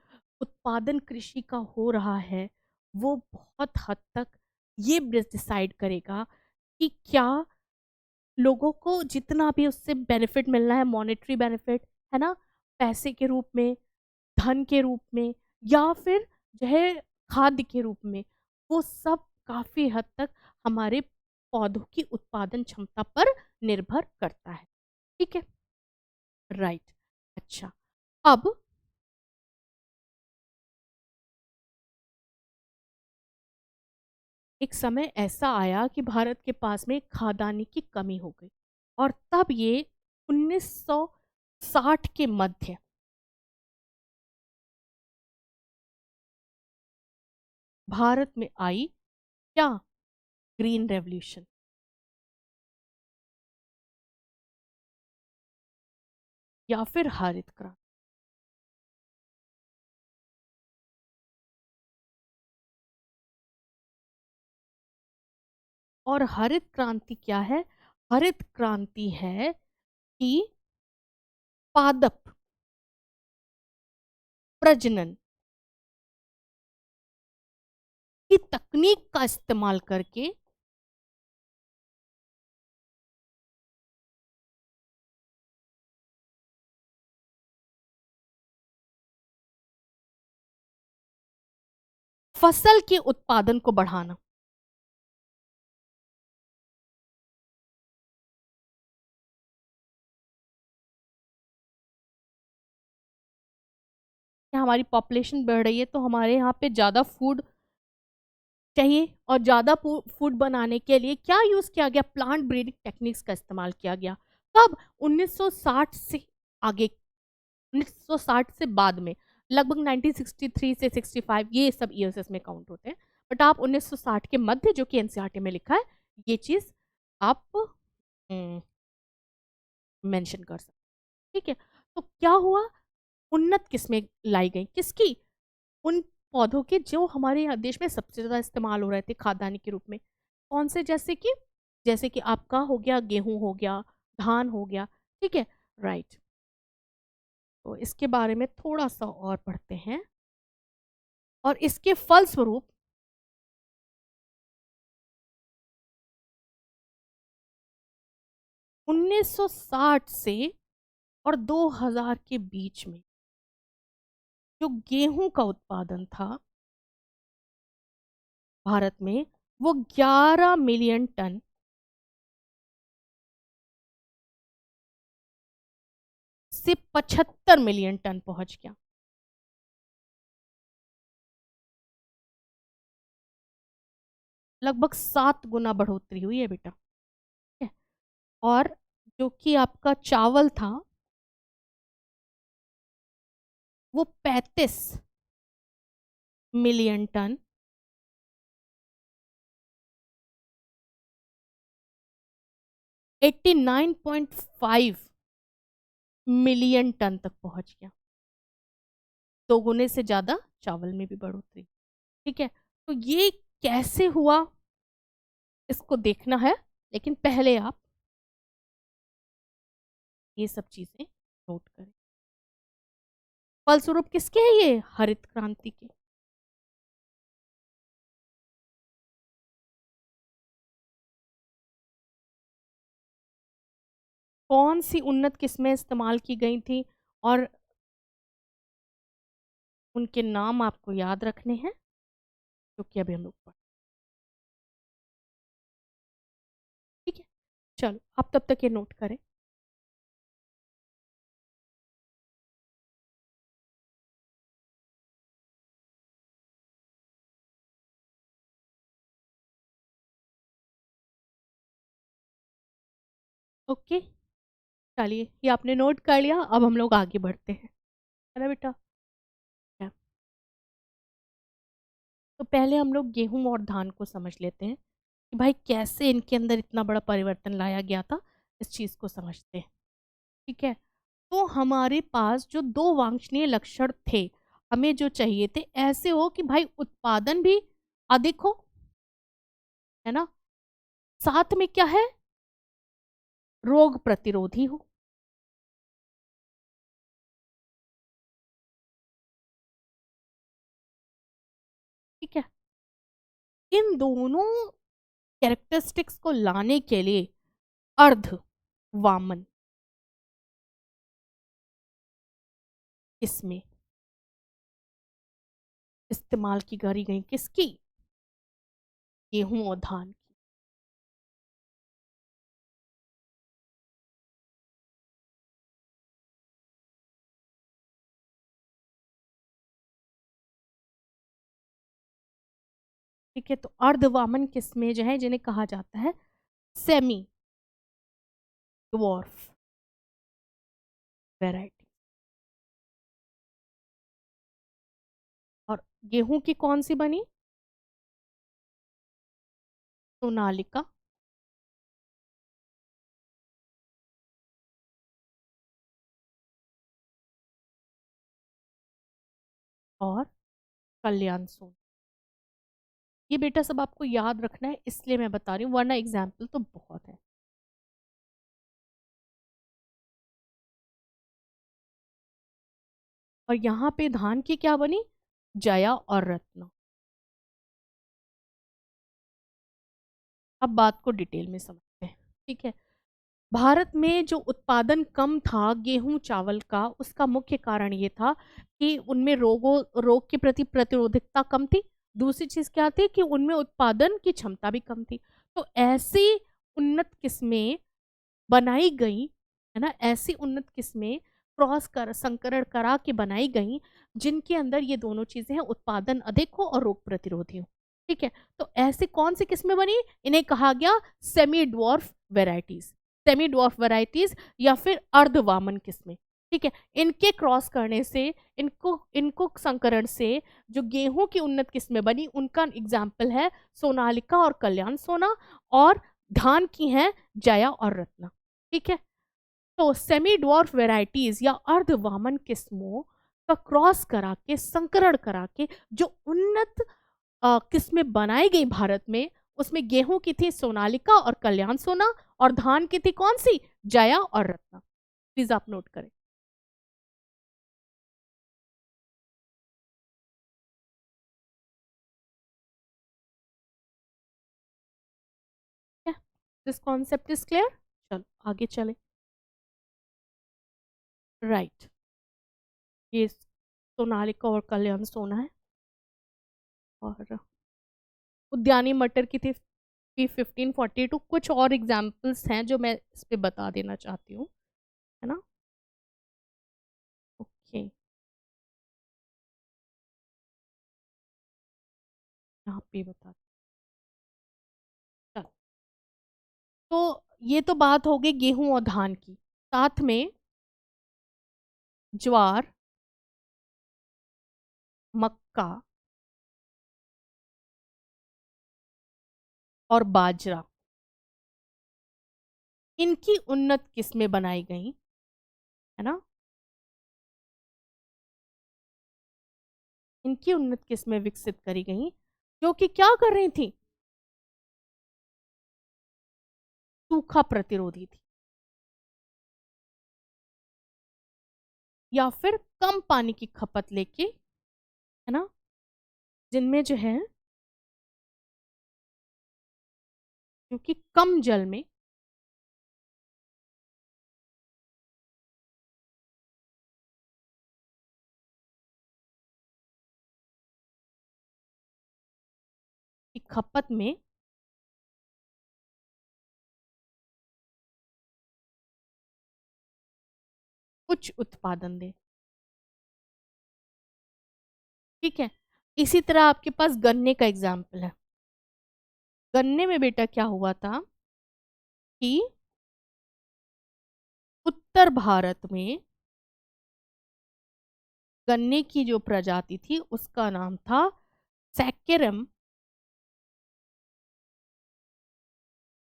उत्पादन कृषि का हो रहा है, वो बहुत हद तक ये डिसाइड करेगा कि क्या लोगों को जितना भी उससे बेनिफिट मिलना है, मॉनेटरी बेनिफिट, है ना, पैसे के रूप में, धन के रूप में, या फिर जो है खाद्य के रूप में, वो सब काफी हद तक हमारे पौधों की उत्पादन क्षमता पर निर्भर करता है। ठीक है, राइट। अच्छा, अब एक समय ऐसा आया कि भारत के पास में खाद्यान्न की कमी हो गई, और तब ये 1960 के मध्य भारत में आई, क्या, ग्रीन रेवोल्यूशन, या फिर हरित क्रांति। और हरित क्रांति क्या है? हरित क्रांति है कि पादप प्रजनन की तकनीक का इस्तेमाल करके फसल के उत्पादन को बढ़ाना। क्या हमारी पॉपुलेशन बढ़ रही है तो हमारे यहाँ पे ज़्यादा फूड चाहिए, और ज़्यादा फूड बनाने के लिए क्या यूज़ किया गया? प्लांट ब्रीडिंग टेक्निक्स का इस्तेमाल किया गया। कब? 1960 से आगे, 1960 से बाद में, लगभग 1963 से 65 ये सब ईयर्स इसमें काउंट होते हैं। बट आप 1960 के मध्य जो कि एनसीईआरटी में लिखा है ये चीज़ आप मेंशन कर सकते। ठीक है, तो क्या हुआ, उन्नत किस्में लाई गई किसकी, उन पौधों के जो हमारे यहाँ देश में सबसे ज़्यादा इस्तेमाल हो रहे थे खाद्यान्न के रूप में। कौन से, जैसे कि आपका हो गया गेहूं हो गया, धान हो गया। ठीक है, राइट। तो इसके बारे में थोड़ा सा और पढ़ते हैं। और इसके फलस्वरूप 1960 से और 2000 के बीच में जो गेहूं का उत्पादन था भारत में वो 11 मिलियन टन से 75 मिलियन टन पहुंच गया। लगभग 7 गुना बढ़ोतरी हुई है बेटा। ठीक है, और जो कि आपका चावल था वो 35 मिलियन टन 89.5 मिलियन टन तक पहुंच गया। 2 गुने से ज्यादा चावल में भी बढ़ोतरी। ठीक है, तो ये कैसे हुआ इसको देखना है, लेकिन पहले आप ये सब चीजें नोट करें। फलस्वरूप किसके है ये, हरित क्रांति के। कौन सी उन्नत किस्में इस्तेमाल की गई थी और उनके नाम आपको याद रखने हैं, जो कि अभी हम लोग पढ़। ठीक है, चलो आप तब तक ये नोट करें। ओके, चलिए ये आपने नोट कर लिया, अब हम लोग आगे बढ़ते हैं, है ना बेटा। क्या? तो पहले हम लोग गेहूं और धान को समझ लेते हैं कि भाई कैसे इनके अंदर इतना बड़ा परिवर्तन लाया गया था, इस चीज़ को समझते हैं। ठीक है, तो हमारे पास जो दो वांछनीय लक्षण थे, हमें जो चाहिए थे ऐसे हो कि भाई उत्पादन भी अधिक हो, है ना, साथ में क्या है, रोग प्रतिरोधी हो। ठीक है, इन दोनों कैरेक्टरिस्टिक्स को लाने के लिए अर्ध वामन इसमें इस्तेमाल की करी गई, किसकी, गेहूं और धान की। ठीक है, तो अर्धवामन किस्में जो है जिन्हें कहा जाता है सेमी ड्वार्फ वैरायटी। और गेहूं की कौन सी बनी, सोनालिका और कल्याण सोन। ये बेटा सब आपको याद रखना है, इसलिए मैं बता रही हूँ, वरना एग्जाम्पल तो बहुत है। और यहाँ पे धान की क्या बनी, जया और रत्न। अब बात को डिटेल में समझते हैं। ठीक है, भारत में जो उत्पादन कम था गेहूं चावल का, उसका मुख्य कारण ये था कि उनमें रोग के प्रति प्रतिरोधकता कम थी। दूसरी चीज क्या थी कि उनमें उत्पादन की क्षमता भी कम थी। तो ऐसी उन्नत किस्में बनाई गई, है ना, ऐसी उन्नत किस्में क्रॉस कर संकरण करा के बनाई गई जिनके अंदर ये दोनों चीजें हैं, उत्पादन अधिक हो और रोग प्रतिरोधी हो। ठीक है, तो ऐसी कौन सी किस्में बनी, इन्हें कहा गया semi dwarf varieties, semi dwarf varieties या फिर अर्धवामन किस्में। ठीक है। इनके क्रॉस करने से, इनको इनको संकरण से जो गेहूं की उन्नत किस्में बनी, उनका एग्जाम्पल है सोनालिका और कल्याण सोना, और धान की हैं जया और रत्ना। ठीक है। तो सेमी ड्वार्फ वेराइटीज या अर्धवामन किस्मों का क्रॉस करा के, संकरण करा के जो उन्नत किस्में बनाई गई भारत में, उसमें गेहूं की थी सोनालिका और कल्याण सोना, और धान की थी कौन सी, जया और रत्ना। प्लीज आप नोट करें। This concept is clear. चलो आगे चले। राइट, ये सोनालिका और कल्याण सोना है। और उद्यानी मटर की थी 1542। कुछ और एग्जाम्पल्स हैं जो मैं इस पे बता देना चाहती हूँ, है ना। ओके, यहाँ पे बता। चलो, तो ये तो बात हो गई गेहूं और धान की। साथ में ज्वार, मक्का और बाजरा, इनकी उन्नत किस्में बनाई गई, है ना। इनकी उन्नत किस्में विकसित करी गई, जो कि क्या कर रही थी, सूखा प्रतिरोधी थी, या फिर कम पानी की खपत लेके, है ना, जिनमें जो है, क्योंकि कम जल में की खपत में उच्च उत्पादन दे। ठीक है। इसी तरह आपके पास गन्ने का एग्जाम्पल है। गन्ने में बेटा क्या हुआ था कि उत्तर भारत में गन्ने की जो प्रजाति थी उसका नाम था सैकेरम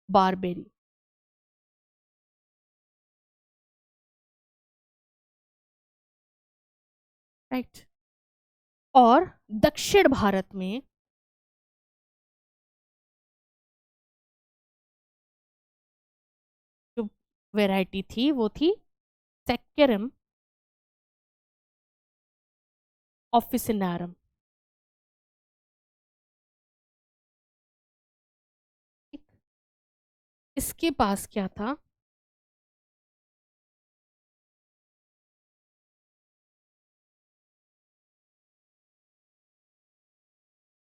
बारबेरी। राइट। और दक्षिण भारत में जो वैरायटी थी वो थी सैकेरम ऑफिसिनारम। इसके पास क्या था,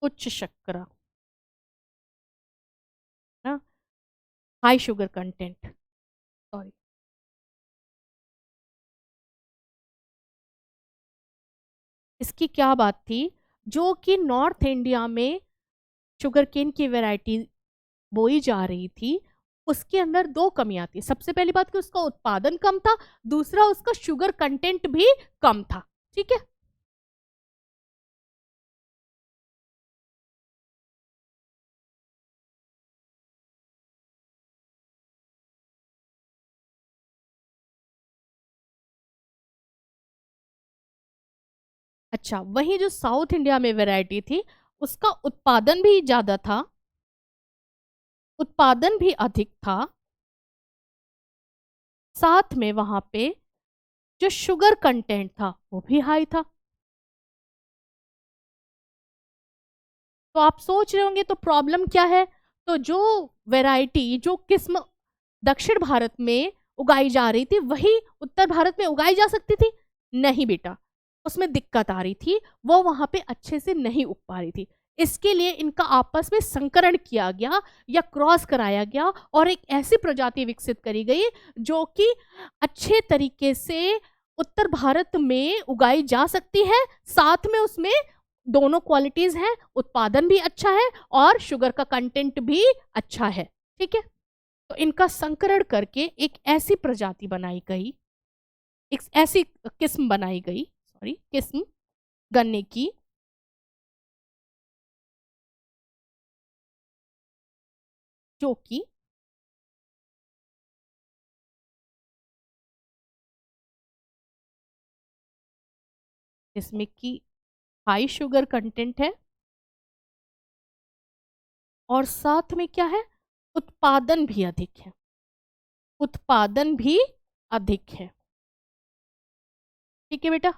उच्च शर्करा, ना, हाई शुगर कंटेंट, सॉरी। इसकी क्या बात थी, जो कि नॉर्थ इंडिया में शुगर केन की वैरायटी बोई जा रही थी, उसके अंदर दो कमियां थी। सबसे पहली बात कि उसका उत्पादन कम था, दूसरा उसका शुगर कंटेंट भी कम था। ठीक है। अच्छा, वही जो साउथ इंडिया में वैरायटी थी उसका उत्पादन भी ज्यादा था, उत्पादन भी अधिक था, साथ में वहां पे जो शुगर कंटेंट था वो भी हाई था। तो आप सोच रहे होंगे तो प्रॉब्लम क्या है। तो जो वैरायटी, जो किस्म दक्षिण भारत में उगाई जा रही थी वही उत्तर भारत में उगाई जा सकती थी? नहीं बेटा, उसमें दिक्कत आ रही थी, वो वहां पे अच्छे से नहीं उग पा रही थी। इसके लिए इनका आपस में संकरण किया गया या क्रॉस कराया गया, और एक ऐसी प्रजाति विकसित करी गई जो कि अच्छे तरीके से उत्तर भारत में उगाई जा सकती है, साथ में उसमें दोनों क्वालिटीज हैं, उत्पादन भी अच्छा है और शुगर का कंटेंट भी अच्छा है। ठीक है। तो इनका संकरण करके एक ऐसी प्रजाति बनाई गई एक ऐसी किस्म बनाई गई, सॉरी किस्म गन्ने की जो कि जिसमें कि हाई शुगर कंटेंट है और साथ में क्या है, उत्पादन भी अधिक है, उत्पादन भी अधिक है। ठीक है बेटा,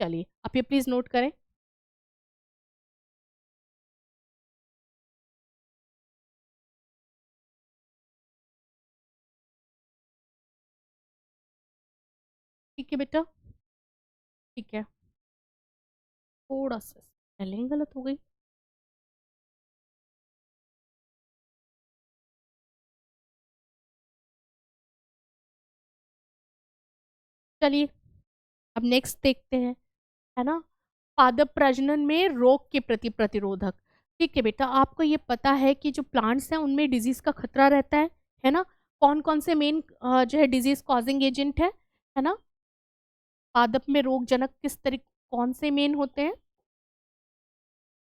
चलिए आप ये प्लीज नोट करें। ठीक है बेटा, ठीक है, थोड़ा सा स्पेलिंग गलत हो गई। चलिए अब नेक्स्ट देखते हैं, है ना, पादप प्रजनन में रोग के प्रति प्रतिरोधक। ठीक है बेटा, आपको ये पता है कि जो प्लांट्स हैं उनमें डिजीज का खतरा रहता है ना। कौन कौन से मेन जो है डिजीज कॉजिंग एजेंट है ना, पादप में रोगजनक किस तरह कौन से मेन होते हैं,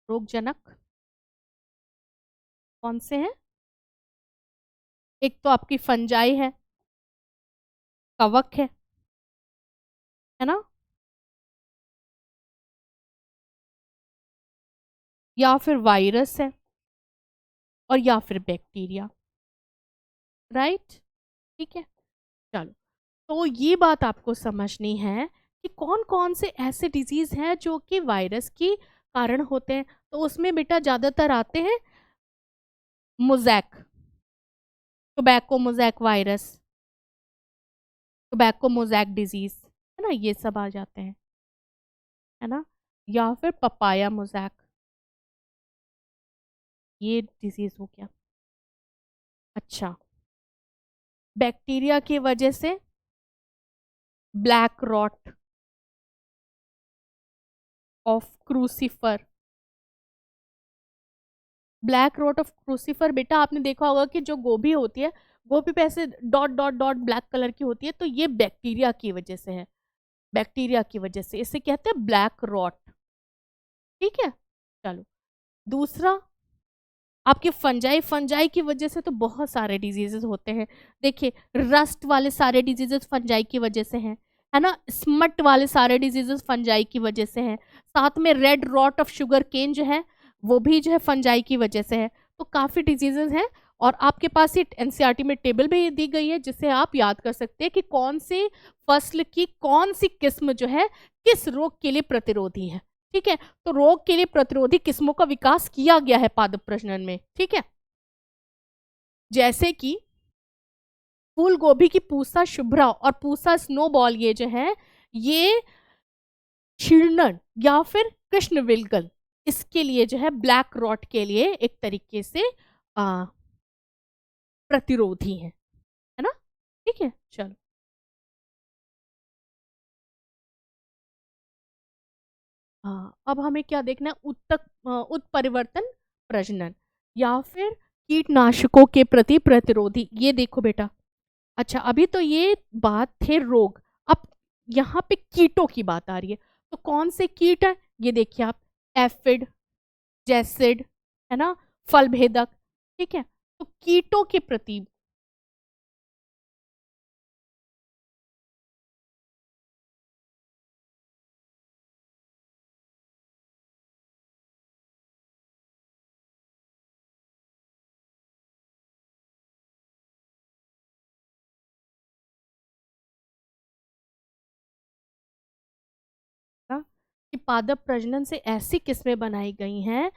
रोगजनक कौन से हैं? एक तो आपकी फंजाई है, कवक है ना, या फिर वायरस है, और या फिर बैक्टीरिया। राइट, ठीक है, चलो। तो ये बात आपको समझनी है कि कौन कौन से ऐसे डिजीज हैं जो कि वायरस की कारण होते हैं। तो उसमें बेटा ज्यादातर आते हैं mosaic, tobacco mosaic virus, tobacco mosaic disease, है ना, ये सब आ जाते हैं, है ना, या फिर पपाया मोजैक, ये डिजीज हो गया। अच्छा, बैक्टीरिया की वजह से black rot of crucifer, black rot of crucifer बेटा आपने देखा होगा कि जो गोभी होती है, गोभी पे ऐसे dot dot dot black colour की होती है, तो ये बैक्टीरिया की वजह से है, बैक्टीरिया की वजह से इसे कहते हैं ब्लैक रॉट। ठीक है, चलो दूसरा आपके फंजाई, फंजाई की वजह से तो बहुत सारे डिजीजेस होते हैं। देखिए रस्ट वाले सारे डिजीजेस फंजाई की वजह से हैं, है ना, स्मट वाले सारे डिजीजेस फंजाई की वजह से हैं, साथ में red rot of sugar cane जो है वो भी जो है फंजाई की वजह से है। तो काफ़ी डिजीजेस हैं, और आपके पास ये एनसीईआरटी में टेबल भी दी गई है जिसे आप याद कर सकते हैं कि कौन सी फसल की कौन सी किस्म जो है किस रोग के लिए प्रतिरोधी है। ठीक है, तो रोग के लिए प्रतिरोधी किस्मों का विकास किया गया है पादप प्रजनन में। ठीक है, जैसे कि फूल गोभी की पूसा शुभ्रा और पूसा स्नोबॉल, ये जो है ये क्षीणन या फिर कृष्ण विलगल, इसके लिए जो है ब्लैक रॉट के लिए एक तरीके से प्रतिरोधी है ना। ठीक है, चलो हाँ, अब हमें क्या देखना है, उत्परिवर्तन प्रजनन या फिर कीटनाशकों के प्रति प्रतिरोधी। ये देखो बेटा, अच्छा अभी तो ये बात थे रोग, अब यहाँ पे कीटों की बात आ रही है। तो कौन से कीट है, ये देखिए आप, एफिड, जैसिड, है ना, फल भेदक। ठीक है, तो कीटों के प्रति ना, कि पादप प्रजनन से ऐसी किस्में बनाई गई हैं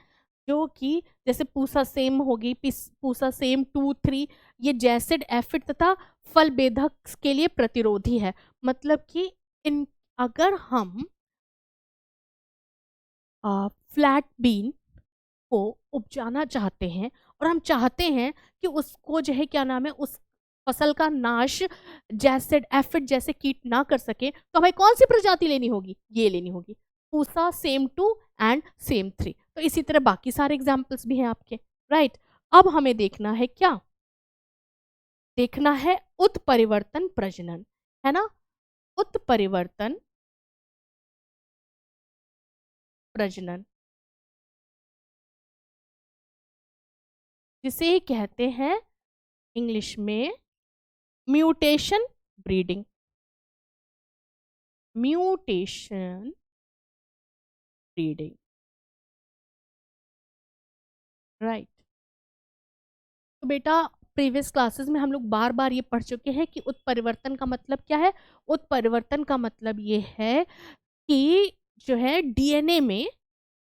जो कि जैसे पूसा सेम होगी, पूसा सेम 2, 3, ये जैसिड, एफिड तथा फल बेधक के लिए प्रतिरोधी है। मतलब कि इन अगर हम फ्लैट बीन को उपजाना चाहते हैं और हम चाहते हैं कि उसको जो है क्या नाम है, उस फसल का नाश जैसिड, एफिड जैसे कीट ना कर सके, तो हमें कौन सी प्रजाति लेनी होगी, ये लेनी होगी, पूसा सेम 2 एंड सेम 3। तो इसी तरह बाकी सारे एग्जाम्पल्स भी हैं आपके। राइट, अब हमें देखना है क्या, देखना है उत्परिवर्तन प्रजनन, है ना। उत्परिवर्तन प्रजनन, जिसे कहते हैं इंग्लिश में mutation breeding. Mutation breeding, right. तो बेटा प्रीवियस क्लासेस में हम लोग बार बार ये पढ़ चुके हैं कि उत्परिवर्तन का मतलब क्या है। उत्परिवर्तन का मतलब ये है कि जो है डीएनए में,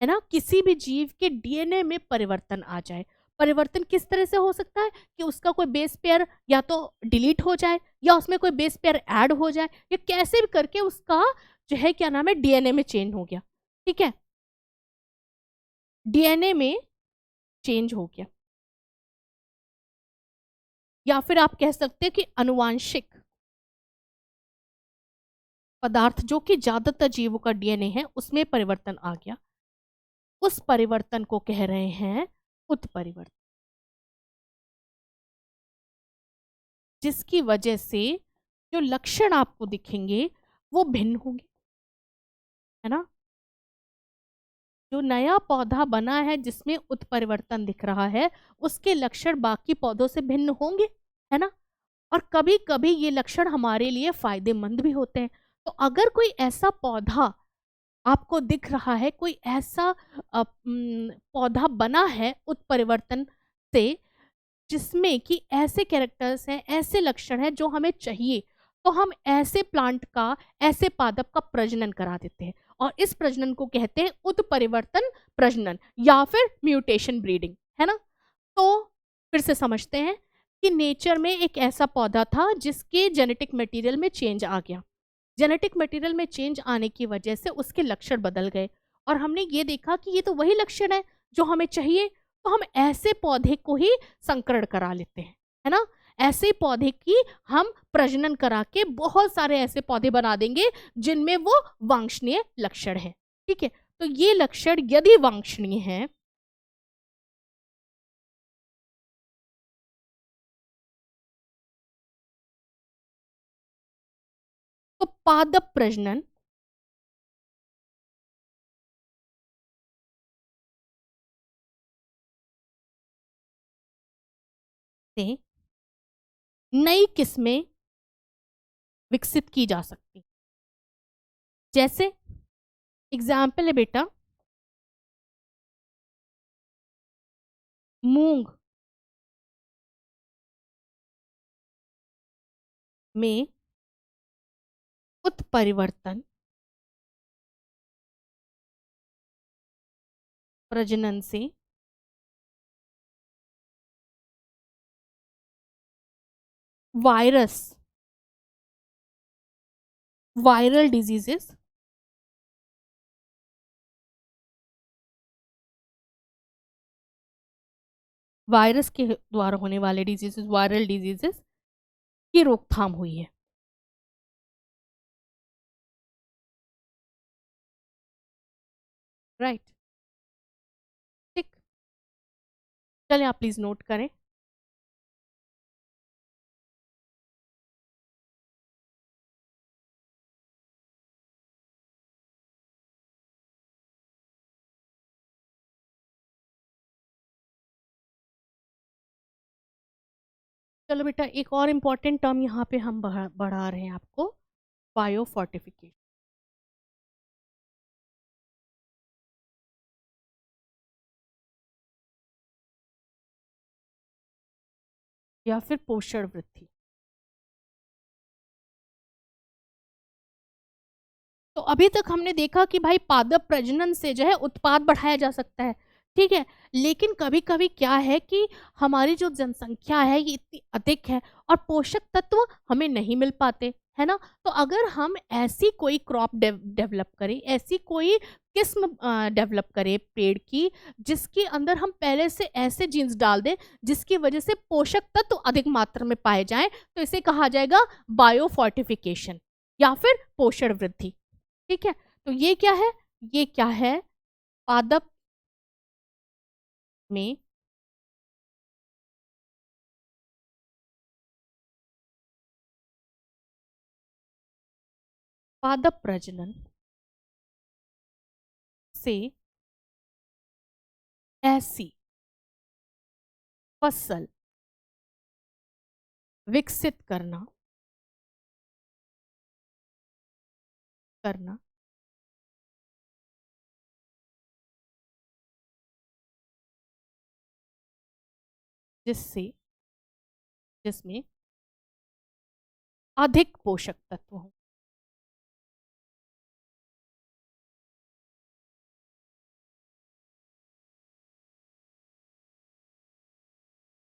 है ना, किसी भी जीव के डीएनए में परिवर्तन आ जाए। परिवर्तन किस तरह से हो सकता है कि उसका कोई बेस पेयर या तो डिलीट हो जाए या उसमें कोई बेस पेयर ऐड हो जाए, या कैसे भी करके उसका जो है क्या नाम है डीएनए में चेंज हो गया। ठीक है, डीएनए में चेंज हो गया, या फिर आप कह सकते हैं कि अनुवांशिक पदार्थ जो कि ज्यादातर जीवों का डीएनए है उसमें परिवर्तन आ गया, उस परिवर्तन को कह रहे हैं उत्परिवर्तन, जिसकी वजह से जो लक्षण आपको दिखेंगे वो भिन्न होंगे, है ना। जो नया पौधा बना है जिसमें उत्परिवर्तन दिख रहा है उसके लक्षण बाकी पौधों से भिन्न होंगे, है ना। और कभी कभी ये लक्षण हमारे लिए फायदेमंद भी होते हैं। तो अगर कोई ऐसा पौधा आपको दिख रहा है, कोई ऐसा पौधा बना है उत्परिवर्तन से जिसमें कि ऐसे कैरेक्टर्स हैं, ऐसे लक्षण हैं जो हमें चाहिए, तो हम ऐसे प्लांट का, ऐसे पादप का प्रजनन करा देते हैं और इस प्रजनन को कहते हैं उत्परिवर्तन प्रजनन या फिर म्यूटेशन ब्रीडिंग, है ना। तो फिर से समझते हैं कि नेचर में एक ऐसा पौधा था जिसके जेनेटिक मटेरियल में चेंज आ गया। जेनेटिक मटेरियल में चेंज आने की वजह से उसके लक्षण बदल गए और हमने ये देखा कि ये तो वही लक्षण है जो हमें चाहिए, तो हम ऐसे पौधे को ही संकरण करा लेते हैं, है ना। ऐसे पौधे की हम प्रजनन करा के बहुत सारे ऐसे पौधे बना देंगे जिनमें वो वांछनीय लक्षण है। ठीक है, तो ये लक्षण यदि वांछनीय है तो पादप प्रजनन से नई किस्में विकसित की जा सकती। जैसे एग्जाम्पल है बेटा, मूंग में उत्परिवर्तन प्रजनन से वायरस, वायरल डिजीजेस, वायरस के द्वारा होने वाले डिजीजेस, वायरल डिजीजेस की रोकथाम हुई है। राइट, ठीक। चलिए आप प्लीज नोट करें। चलो बेटा एक और इम्पॉर्टेंट टर्म यहाँ पे हम बढ़ा रहे हैं आपको, बायोफोर्टिफिकेशन या फिर पोषण वृद्धि। तो अभी तक हमने देखा कि भाई पादप प्रजनन से जो है उत्पाद बढ़ाया जा सकता है, ठीक है। लेकिन कभी कभी क्या है कि हमारी जो जनसंख्या है ये इतनी अधिक है और पोषक तत्व हमें नहीं मिल पाते, है ना। तो अगर हम ऐसी कोई क्रॉप डेवलप करें, ऐसी कोई किस्म डेवलप करें पेड़ की जिसके अंदर हम पहले से ऐसे जीन्स डाल दें जिसकी वजह से पोषक तत्व अधिक मात्रा में पाए जाएं, तो इसे कहा जाएगा बायोफोर्टिफिकेशन या फिर पोषण वृद्धि। ठीक है, तो ये क्या है, ये क्या है, पादप में पादप प्रजनन से ऐसी फसल विकसित करना जिसमें अधिक पोषक तत्व हो।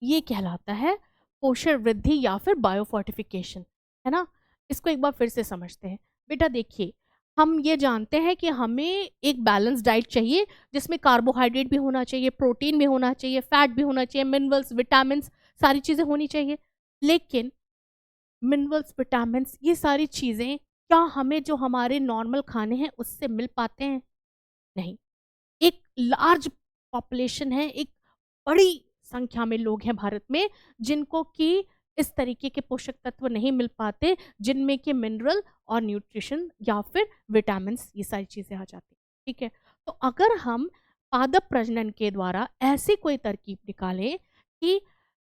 ये कहलाता है पोषण वृद्धि या फिर बायोफोर्टिफिकेशन, है ना। इसको एक बार फिर से समझते हैं। बेटा देखिए, हम ये जानते हैं कि हमें एक बैलेंस डाइट चाहिए जिसमें कार्बोहाइड्रेट भी होना चाहिए, प्रोटीन भी होना चाहिए, फैट भी होना चाहिए, मिनरल्स, विटामिन, सारी चीज़ें होनी चाहिए। लेकिन मिनरल्स, विटामिन, ये सारी चीज़ें क्या हमें जो हमारे नॉर्मल खाने हैं उससे मिल पाते हैं? नहीं। एक लार्ज पॉपुलेशन है, एक बड़ी संख्या में लोग हैं भारत में जिनको कि इस तरीके के पोषक तत्व नहीं मिल पाते, जिनमें कि मिनरल और न्यूट्रिशन या फिर विटामिन, ये सारी चीज़ें आ जाती हैं। ठीक है, तो अगर हम पादप प्रजनन के द्वारा ऐसी कोई तरकीब निकालें कि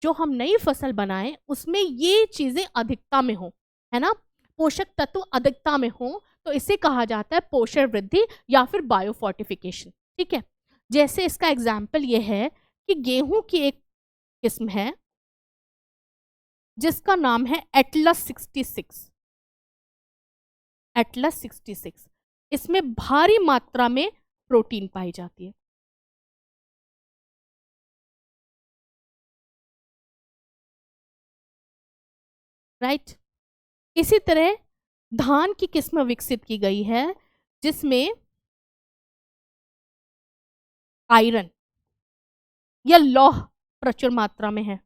जो हम नई फसल बनाएं उसमें ये चीज़ें अधिकता में हो, है ना, पोषक तत्व अधिकता में हो, तो इसे कहा जाता है पोषण वृद्धि या फिर बायोफोर्टिफिकेशन। ठीक है, जैसे इसका एग्जाम्पल ये है कि गेहूं की एक किस्म है जिसका नाम है एटलस 66। एटलस 66, इसमें भारी मात्रा में प्रोटीन पाई जाती है। राइट। इसी तरह धान की किस्म विकसित की गई है जिसमें आयरन या लौह प्रचुर मात्रा में है।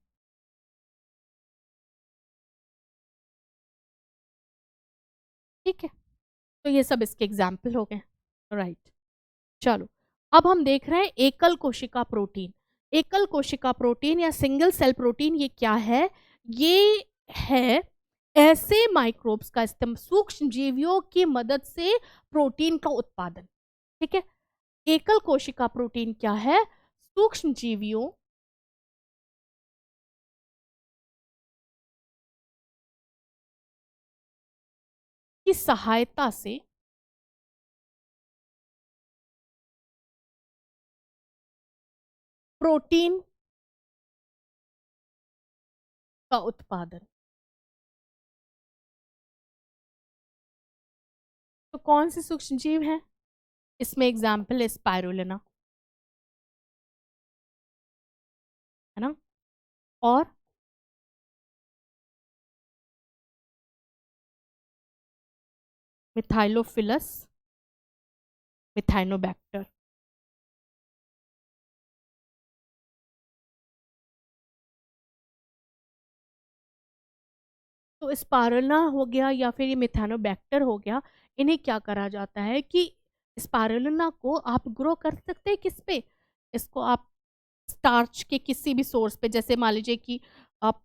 ठीक है, तो ये सब इसके एग्जाम्पल हो गए। राइट, चलो अब हम देख रहे हैं एकल कोशिका प्रोटीन। एकल कोशिका प्रोटीन या सिंगल सेल प्रोटीन ये क्या है? ये है ऐसे माइक्रोब्स का इस्तेमाल, सूक्ष्म जीवियों की मदद से प्रोटीन का उत्पादन। ठीक है, एकल कोशिका प्रोटीन क्या है? सूक्ष्म जीवियों की सहायता से प्रोटीन का उत्पादन। तो कौन से सूक्ष्म जीव हैं? इसमें एग्जाम्पल है स्पाइरुलिना, है ना, और मिथाइलोफिलस मिथाइनोबैक्टर। तो स्पारुलिना हो गया या फिर ये मिथानोबैक्टर हो गया, इन्हें क्या करा जाता है कि स्पारुलिना को आप ग्रो कर सकते हैं किस पे? इसको आप स्टार्च के किसी भी सोर्स पे, जैसे मान लीजिए कि आप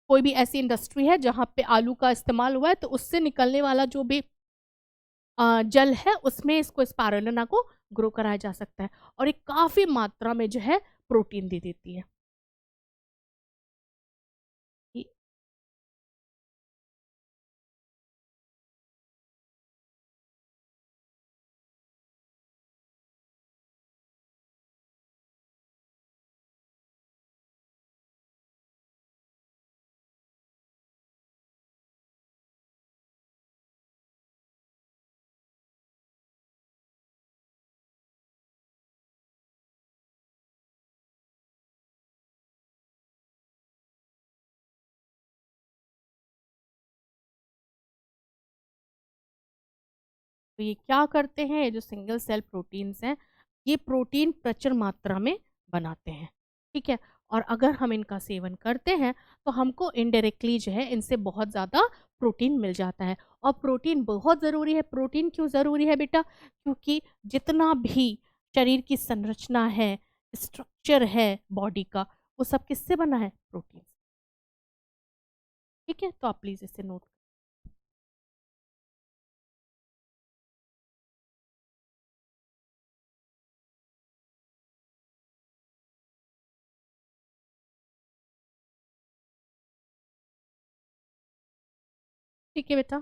कोई भी ऐसी इंडस्ट्री है जहाँ पे आलू का इस्तेमाल हुआ है, तो उससे निकलने वाला जो भी जल है उसमें इसको स्पारुलिना को ग्रो कराया जा सकता है और ये काफ़ी मात्रा में जो है प्रोटीन दे देती है। तो ये क्या करते हैं, ये जो सिंगल सेल प्रोटीन्स हैं ये प्रोटीन प्रचुर मात्रा में बनाते हैं। ठीक है, और अगर हम इनका सेवन करते हैं तो हमको इनडायरेक्टली जो है इनसे बहुत ज़्यादा प्रोटीन मिल जाता है। और प्रोटीन बहुत ज़रूरी है। प्रोटीन क्यों ज़रूरी है बेटा? क्योंकि जितना भी शरीर की संरचना है, स्ट्रक्चर है बॉडी का, वो सब किससे बना है? प्रोटीन। ठीक है, तो आप प्लीज़ इसे नोट ठीक है बेटा,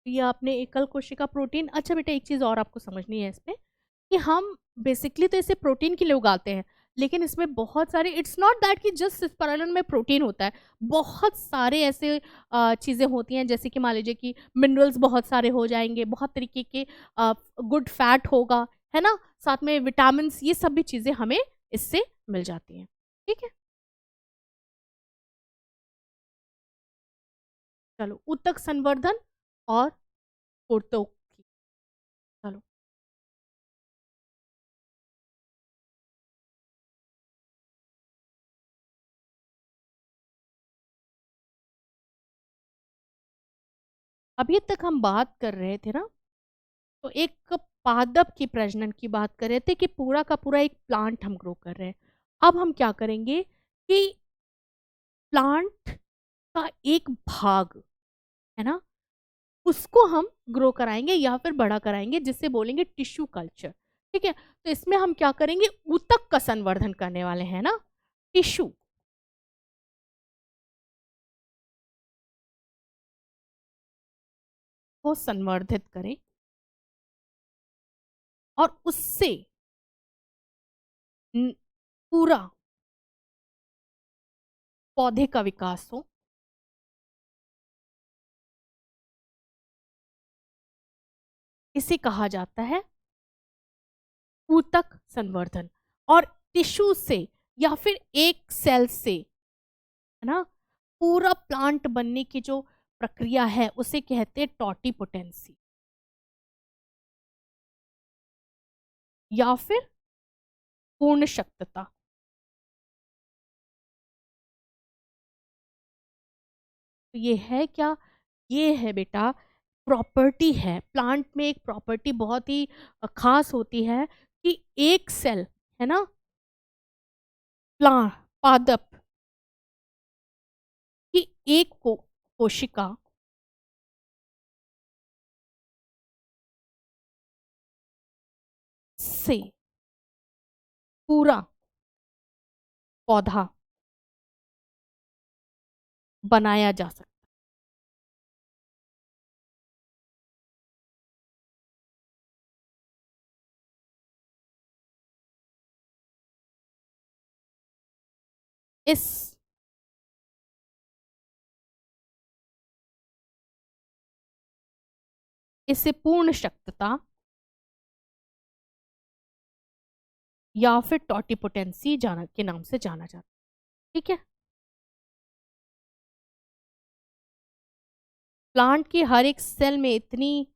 ये आपने एकल कोशिका प्रोटीन। अच्छा बेटा, एक चीज़ और आपको समझनी है इसमें कि हम बेसिकली तो इसे प्रोटीन के लिए उगाते हैं, लेकिन इसमें बहुत सारे, इट्स नॉट दैट कि जस्ट स्पाइरुलिना में प्रोटीन होता है, बहुत सारे ऐसे चीज़ें होती हैं, जैसे कि मान लीजिए कि मिनरल्स बहुत सारे हो जाएंगे, बहुत तरीके के गुड फैट होगा, है ना, साथ में विटामिन, ये सब भी चीज़ें हमें इससे मिल जाती हैं। ठीक है, चलो, ऊतक संवर्धन और पूर्तोक्ति, चलो। अभी तक हम बात कर रहे थे ना, तो एक पादप की प्रजनन की बात कर रहे थे कि पूरा का पूरा एक प्लांट हम ग्रो कर रहे हैं। अब हम क्या करेंगे कि प्लांट का एक भाग, है ना, उसको हम ग्रो कराएंगे या फिर बड़ा कराएंगे, जिससे बोलेंगे टिश्यू कल्चर। ठीक है, तो इसमें हम क्या करेंगे, ऊतक का संवर्धन करने वाले हैं ना, टिश्यू को संवर्धित करें और उससे पूरा पौधे का विकास हो। इसे कहा जाता है ऊतक संवर्धन। और टिश्यू से या फिर एक सेल से, है ना, पूरा प्लांट बनने की जो प्रक्रिया है उसे कहते हैं टॉटिपोटेंसी या फिर पूर्ण शक्तता। तो ये है क्या, ये है बेटा, प्रॉपर्टी है प्लांट में, एक प्रॉपर्टी बहुत ही खास होती है कि एक सेल, है ना, प्लांट, पादप की एक कोशिका से पूरा पौधा बनाया जा सकता है। इसे पूर्ण शक्तता या फिर टॉटिपोटेंसी जाना के नाम से जाना जाता है। ठीक है, प्लांट की हर एक सेल में इतनी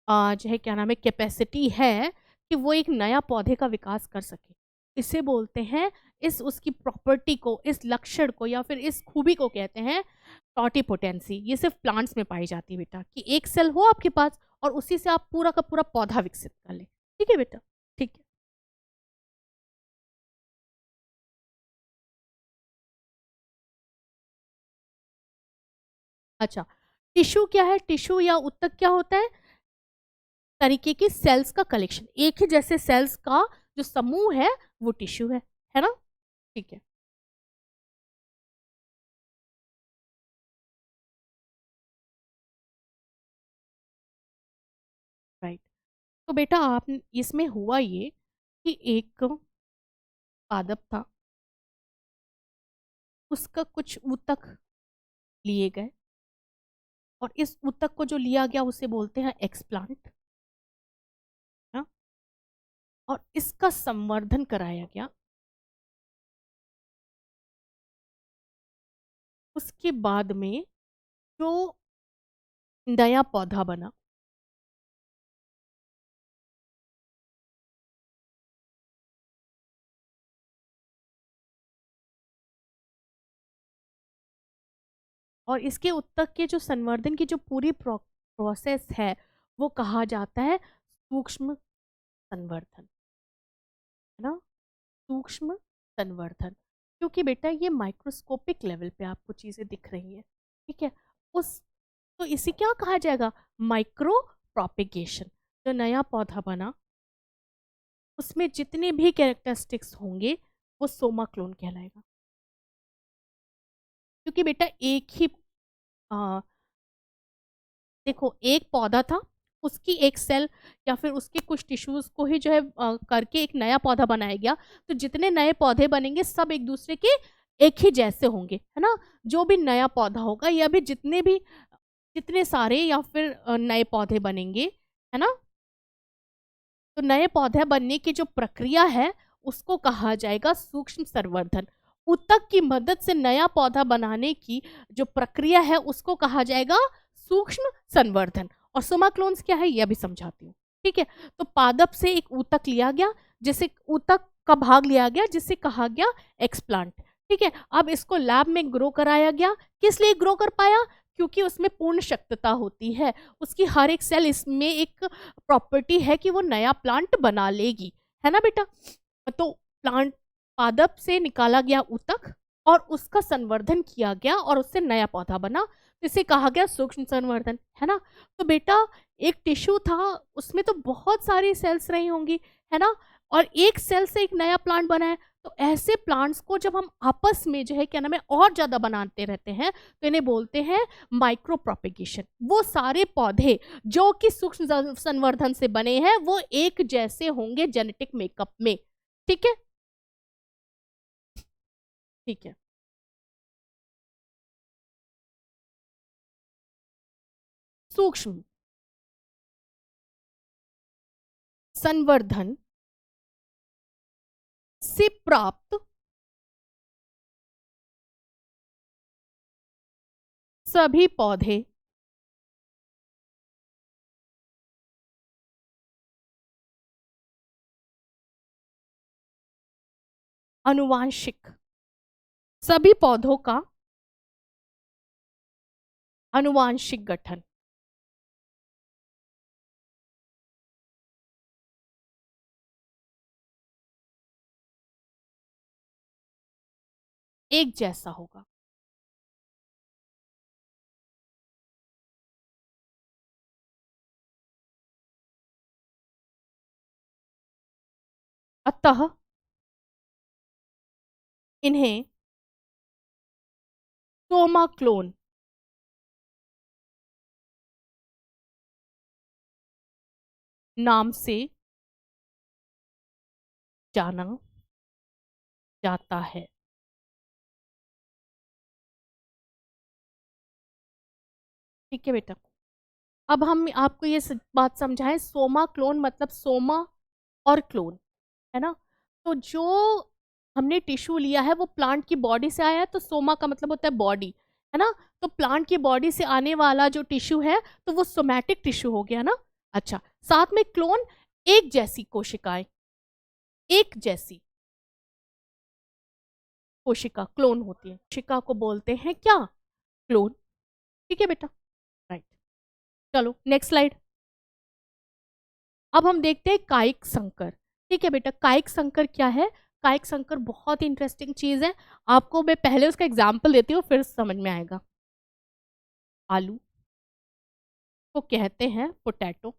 जो है क्या नाम है, कैपेसिटी है कि वो एक नया पौधे का विकास कर सके। इसे बोलते हैं, इस उसकी प्रॉपर्टी को, इस लक्षण को या फिर इस खूबी को कहते हैं टॉटिपोटेंसी। ये सिर्फ प्लांट्स में पाई जाती है बेटा, कि एक सेल हो आपके पास और उसी से आप पूरा का पूरा पौधा विकसित कर ले। ठीक है बेटा, ठीक है। अच्छा, टिश्यू क्या है, टिश्यू या ऊतक क्या होता है, तरीके की सेल्स का कलेक्शन, एक ही जैसे सेल्स का जो समूह है वो टिश्यू है ना। ठीक है, राइट। तो बेटा आप, इसमें हुआ ये कि एक पादप था, उसका कुछ ऊतक लिए गए और इस ऊतक को जो लिया गया उसे बोलते हैं एक्सप्लांट, ना, और इसका संवर्धन कराया गया। उसके बाद में जो नया पौधा बना, और इसके ऊतक के जो संवर्धन की जो पूरी प्रोसेस है वो कहा जाता है सूक्ष्म संवर्धन, है ना, सूक्ष्म संवर्धन। क्योंकि बेटा ये माइक्रोस्कोपिक लेवल पे आपको चीजें दिख रही हैं। ठीक है, उस, तो इसे क्या कहा जाएगा, माइक्रो प्रोपिगेशन। जो नया पौधा बना उसमें जितने भी कैरेक्टरिस्टिक्स होंगे वो सोमा क्लोन कहलाएगा। क्योंकि बेटा एक ही देखो एक पौधा था, उसकी एक सेल या फिर उसके कुछ टिश्यूज को ही जो है करके एक नया पौधा बनाया गया। तो जितने नए पौधे बनेंगे सब एक दूसरे के एक ही जैसे होंगे, है ना। जो भी नया पौधा होगा या भी जितने सारे या फिर नए पौधे बनेंगे, है ना, तो नए पौधे बनने की जो प्रक्रिया है उसको कहा जाएगा सूक्ष्म संवर्धन। ऊतक की मदद से नया पौधा बनाने की जो प्रक्रिया है उसको कहा जाएगा सूक्ष्म संवर्धन। और सोमा क्लोन्स क्या है यह भी समझाती हूँ, ठीक है। तो पादप से एक ऊतक लिया गया, जिसे ऊतक का भाग लिया गया जिसे कहा गया एक्सप्लांट, ठीक है। अब इसको लैब में ग्रो कराया गया। किस लिए ग्रो कर पाया? क्योंकि उसमें पूर्ण शक्तता होती है, उसकी हर एक सेल इसमें एक प्रॉपर्टी है कि वो नया प्लांट बना लेगी, है ना बेटा। तो प्लांट पादप से निकाला गया ऊतक और उसका संवर्धन किया गया और उससे नया पौधा बना, तो इसे कहा गया सूक्ष्म संवर्धन, है ना। तो बेटा एक टिश्यू था, उसमें तो बहुत सारी सेल्स रही होंगी, है ना, और एक सेल से एक नया प्लांट बना है। तो ऐसे प्लांट्स को जब हम आपस में जो है क्या नाम है और ज्यादा बनाते रहते हैं तो इन्हें बोलते हैं माइक्रो प्रोपेगेशन। वो सारे पौधे जो कि सूक्ष्म संवर्धन से बने हैं वो एक जैसे होंगे जेनेटिक मेकअप में, ठीक है, ठीक है। सूक्ष्म संवर्धन से प्राप्त सभी पौधे आनुवांशिक, सभी पौधों का आनुवांशिक गठन एक जैसा होगा। अतः इन्हें सोमा क्लोन नाम से जाना जाता है। ठीक है बेटा, अब हम आपको ये बात समझाएं, सोमा क्लोन मतलब सोमा और क्लोन, है ना। तो जो हमने टिश्यू लिया है वो प्लांट की बॉडी से आया है, तो सोमा का मतलब होता है बॉडी, है ना। तो प्लांट की बॉडी से आने वाला जो टिश्यू है तो वो सोमैटिक टिश्यू हो गया ना। अच्छा, साथ में क्लोन, एक जैसी कोशिकाएं, एक जैसी कोशिका क्लोन होती है, कोशिका को बोलते हैं क्या? क्लोन। ठीक है बेटा, राइट। चलो नेक्स्ट स्लाइड। अब हम देखते हैं कायिक संकर। ठीक है बेटा, कायिक संकर क्या है? कायिक संकर बहुत ही इंटरेस्टिंग चीज है। आपको मैं पहले उसका एग्जाम्पल देती हूँ फिर समझ में आएगा। आलू को कहते हैं पोटैटो,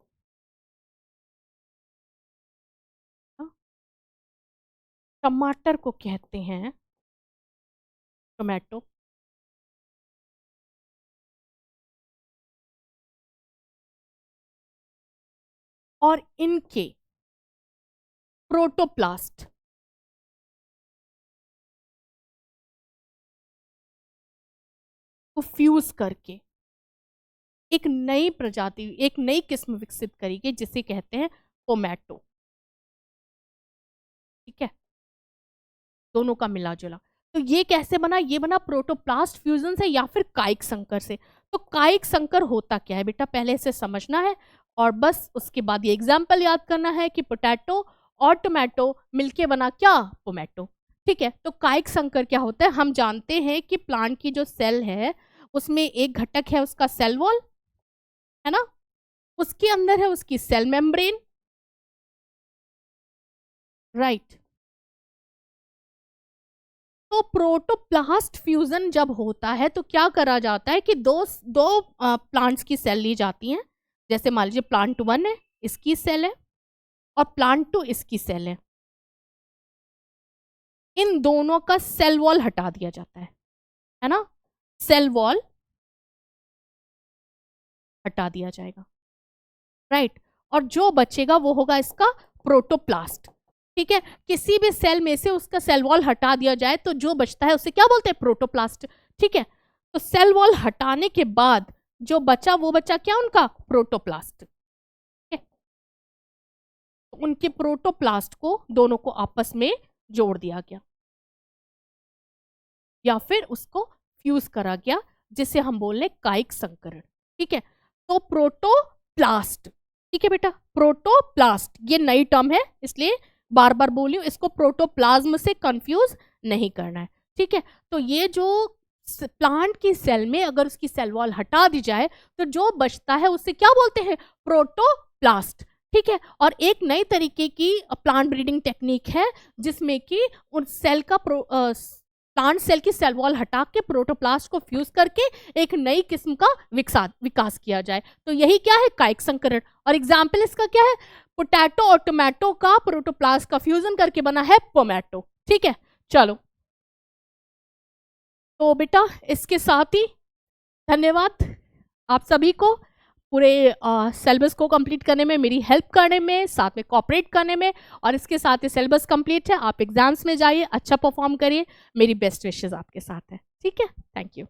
टमाटर को कहते हैं टोमेटो, और इनके प्रोटोप्लास्ट को फ्यूज करके एक नई प्रजाति, एक नई किस्म विकसित करेगी जिसे कहते हैं टोमेटो। ठीक है, दोनों का मिला जुला। तो ये कैसे बना? ये बना प्रोटोप्लास्ट फ्यूजन से या फिर कायिक संकर से। तो कायिक संकर होता क्या है बेटा, पहले इसे समझना है और बस उसके बाद ये एग्जाम्पल याद करना है कि पोटैटो और टोमेटो मिलके बना क्या? टोमेटो। ठीक है, तो कायिक संकर क्या होता है? हम जानते हैं कि प्लांट की जो सेल है उसमें एक घटक है उसका सेल वॉल, है ना, उसके अंदर है उसकी सेल मेम्ब्रेन, राइट। तो प्रोटोप्लास्ट फ्यूजन जब होता है तो क्या करा जाता है कि दो दो प्लांट्स की सेल ली जाती हैं। जैसे मान लीजिए प्लांट 1 है, इसकी सेल है, और प्लांट 2 इसकी सेल है। इन दोनों का सेल वॉल हटा दिया जाता है ना। सेल वॉल हटा दिया जाएगा, राइट। और जो बचेगा वो होगा इसका प्रोटोप्लास्ट, ठीक है। किसी भी सेल में से उसका सेल वॉल हटा दिया जाए तो जो बचता है उसे क्या बोलते हैं, प्रोटोप्लास्ट, ठीक है। तो सेल वॉल हटाने के बाद जो बचा वो बचा क्या, उनका प्रोटोप्लास्ट, ठीक है। उनके प्रोटोप्लास्ट को दोनों को आपस में जोड़ दिया गया या फिर उसको फ्यूज करा गया, जिसे हम बोल रहे कायिक संकरण, ठीक है। तो प्रोटोप्लास्ट, ठीक है बेटा, प्रोटोप्लास्ट ये नई टर्म है इसलिए बार बार बोलियो, इसको प्रोटोप्लाज्म से कंफ्यूज नहीं करना है, ठीक है। तो ये जो प्लांट की सेल में अगर उसकी सेल वॉल हटा दी जाए तो जो बचता है उसे क्या बोलते हैं, प्रोटोप्लास्ट, ठीक है। और एक नई तरीके की प्लांट ब्रीडिंग टेक्निक है जिसमें कि उन सेल का प्लांट सेल की सेल वॉल हटा के प्रोटोप्लास्ट को फ्यूज करके एक नई किस्म का विकास किया जाए। तो यही क्या है, कायिक संकरण। और एग्जाम्पल इसका क्या है, पोटैटो और टोमेटो का प्रोटोप्लास्ट का फ्यूजन करके बना है पोमैटो, ठीक है। चलो तो बेटा इसके साथ ही धन्यवाद आप सभी को पूरे सिलेबस को कंप्लीट करने में, मेरी हेल्प करने में, साथ में कोऑपरेट करने में। और इसके साथ ही सिलेबस कंप्लीट है, आप एग्जाम्स में जाइए, अच्छा परफॉर्म करिए, मेरी बेस्ट विशेस आपके साथ है, ठीक है। Thank you.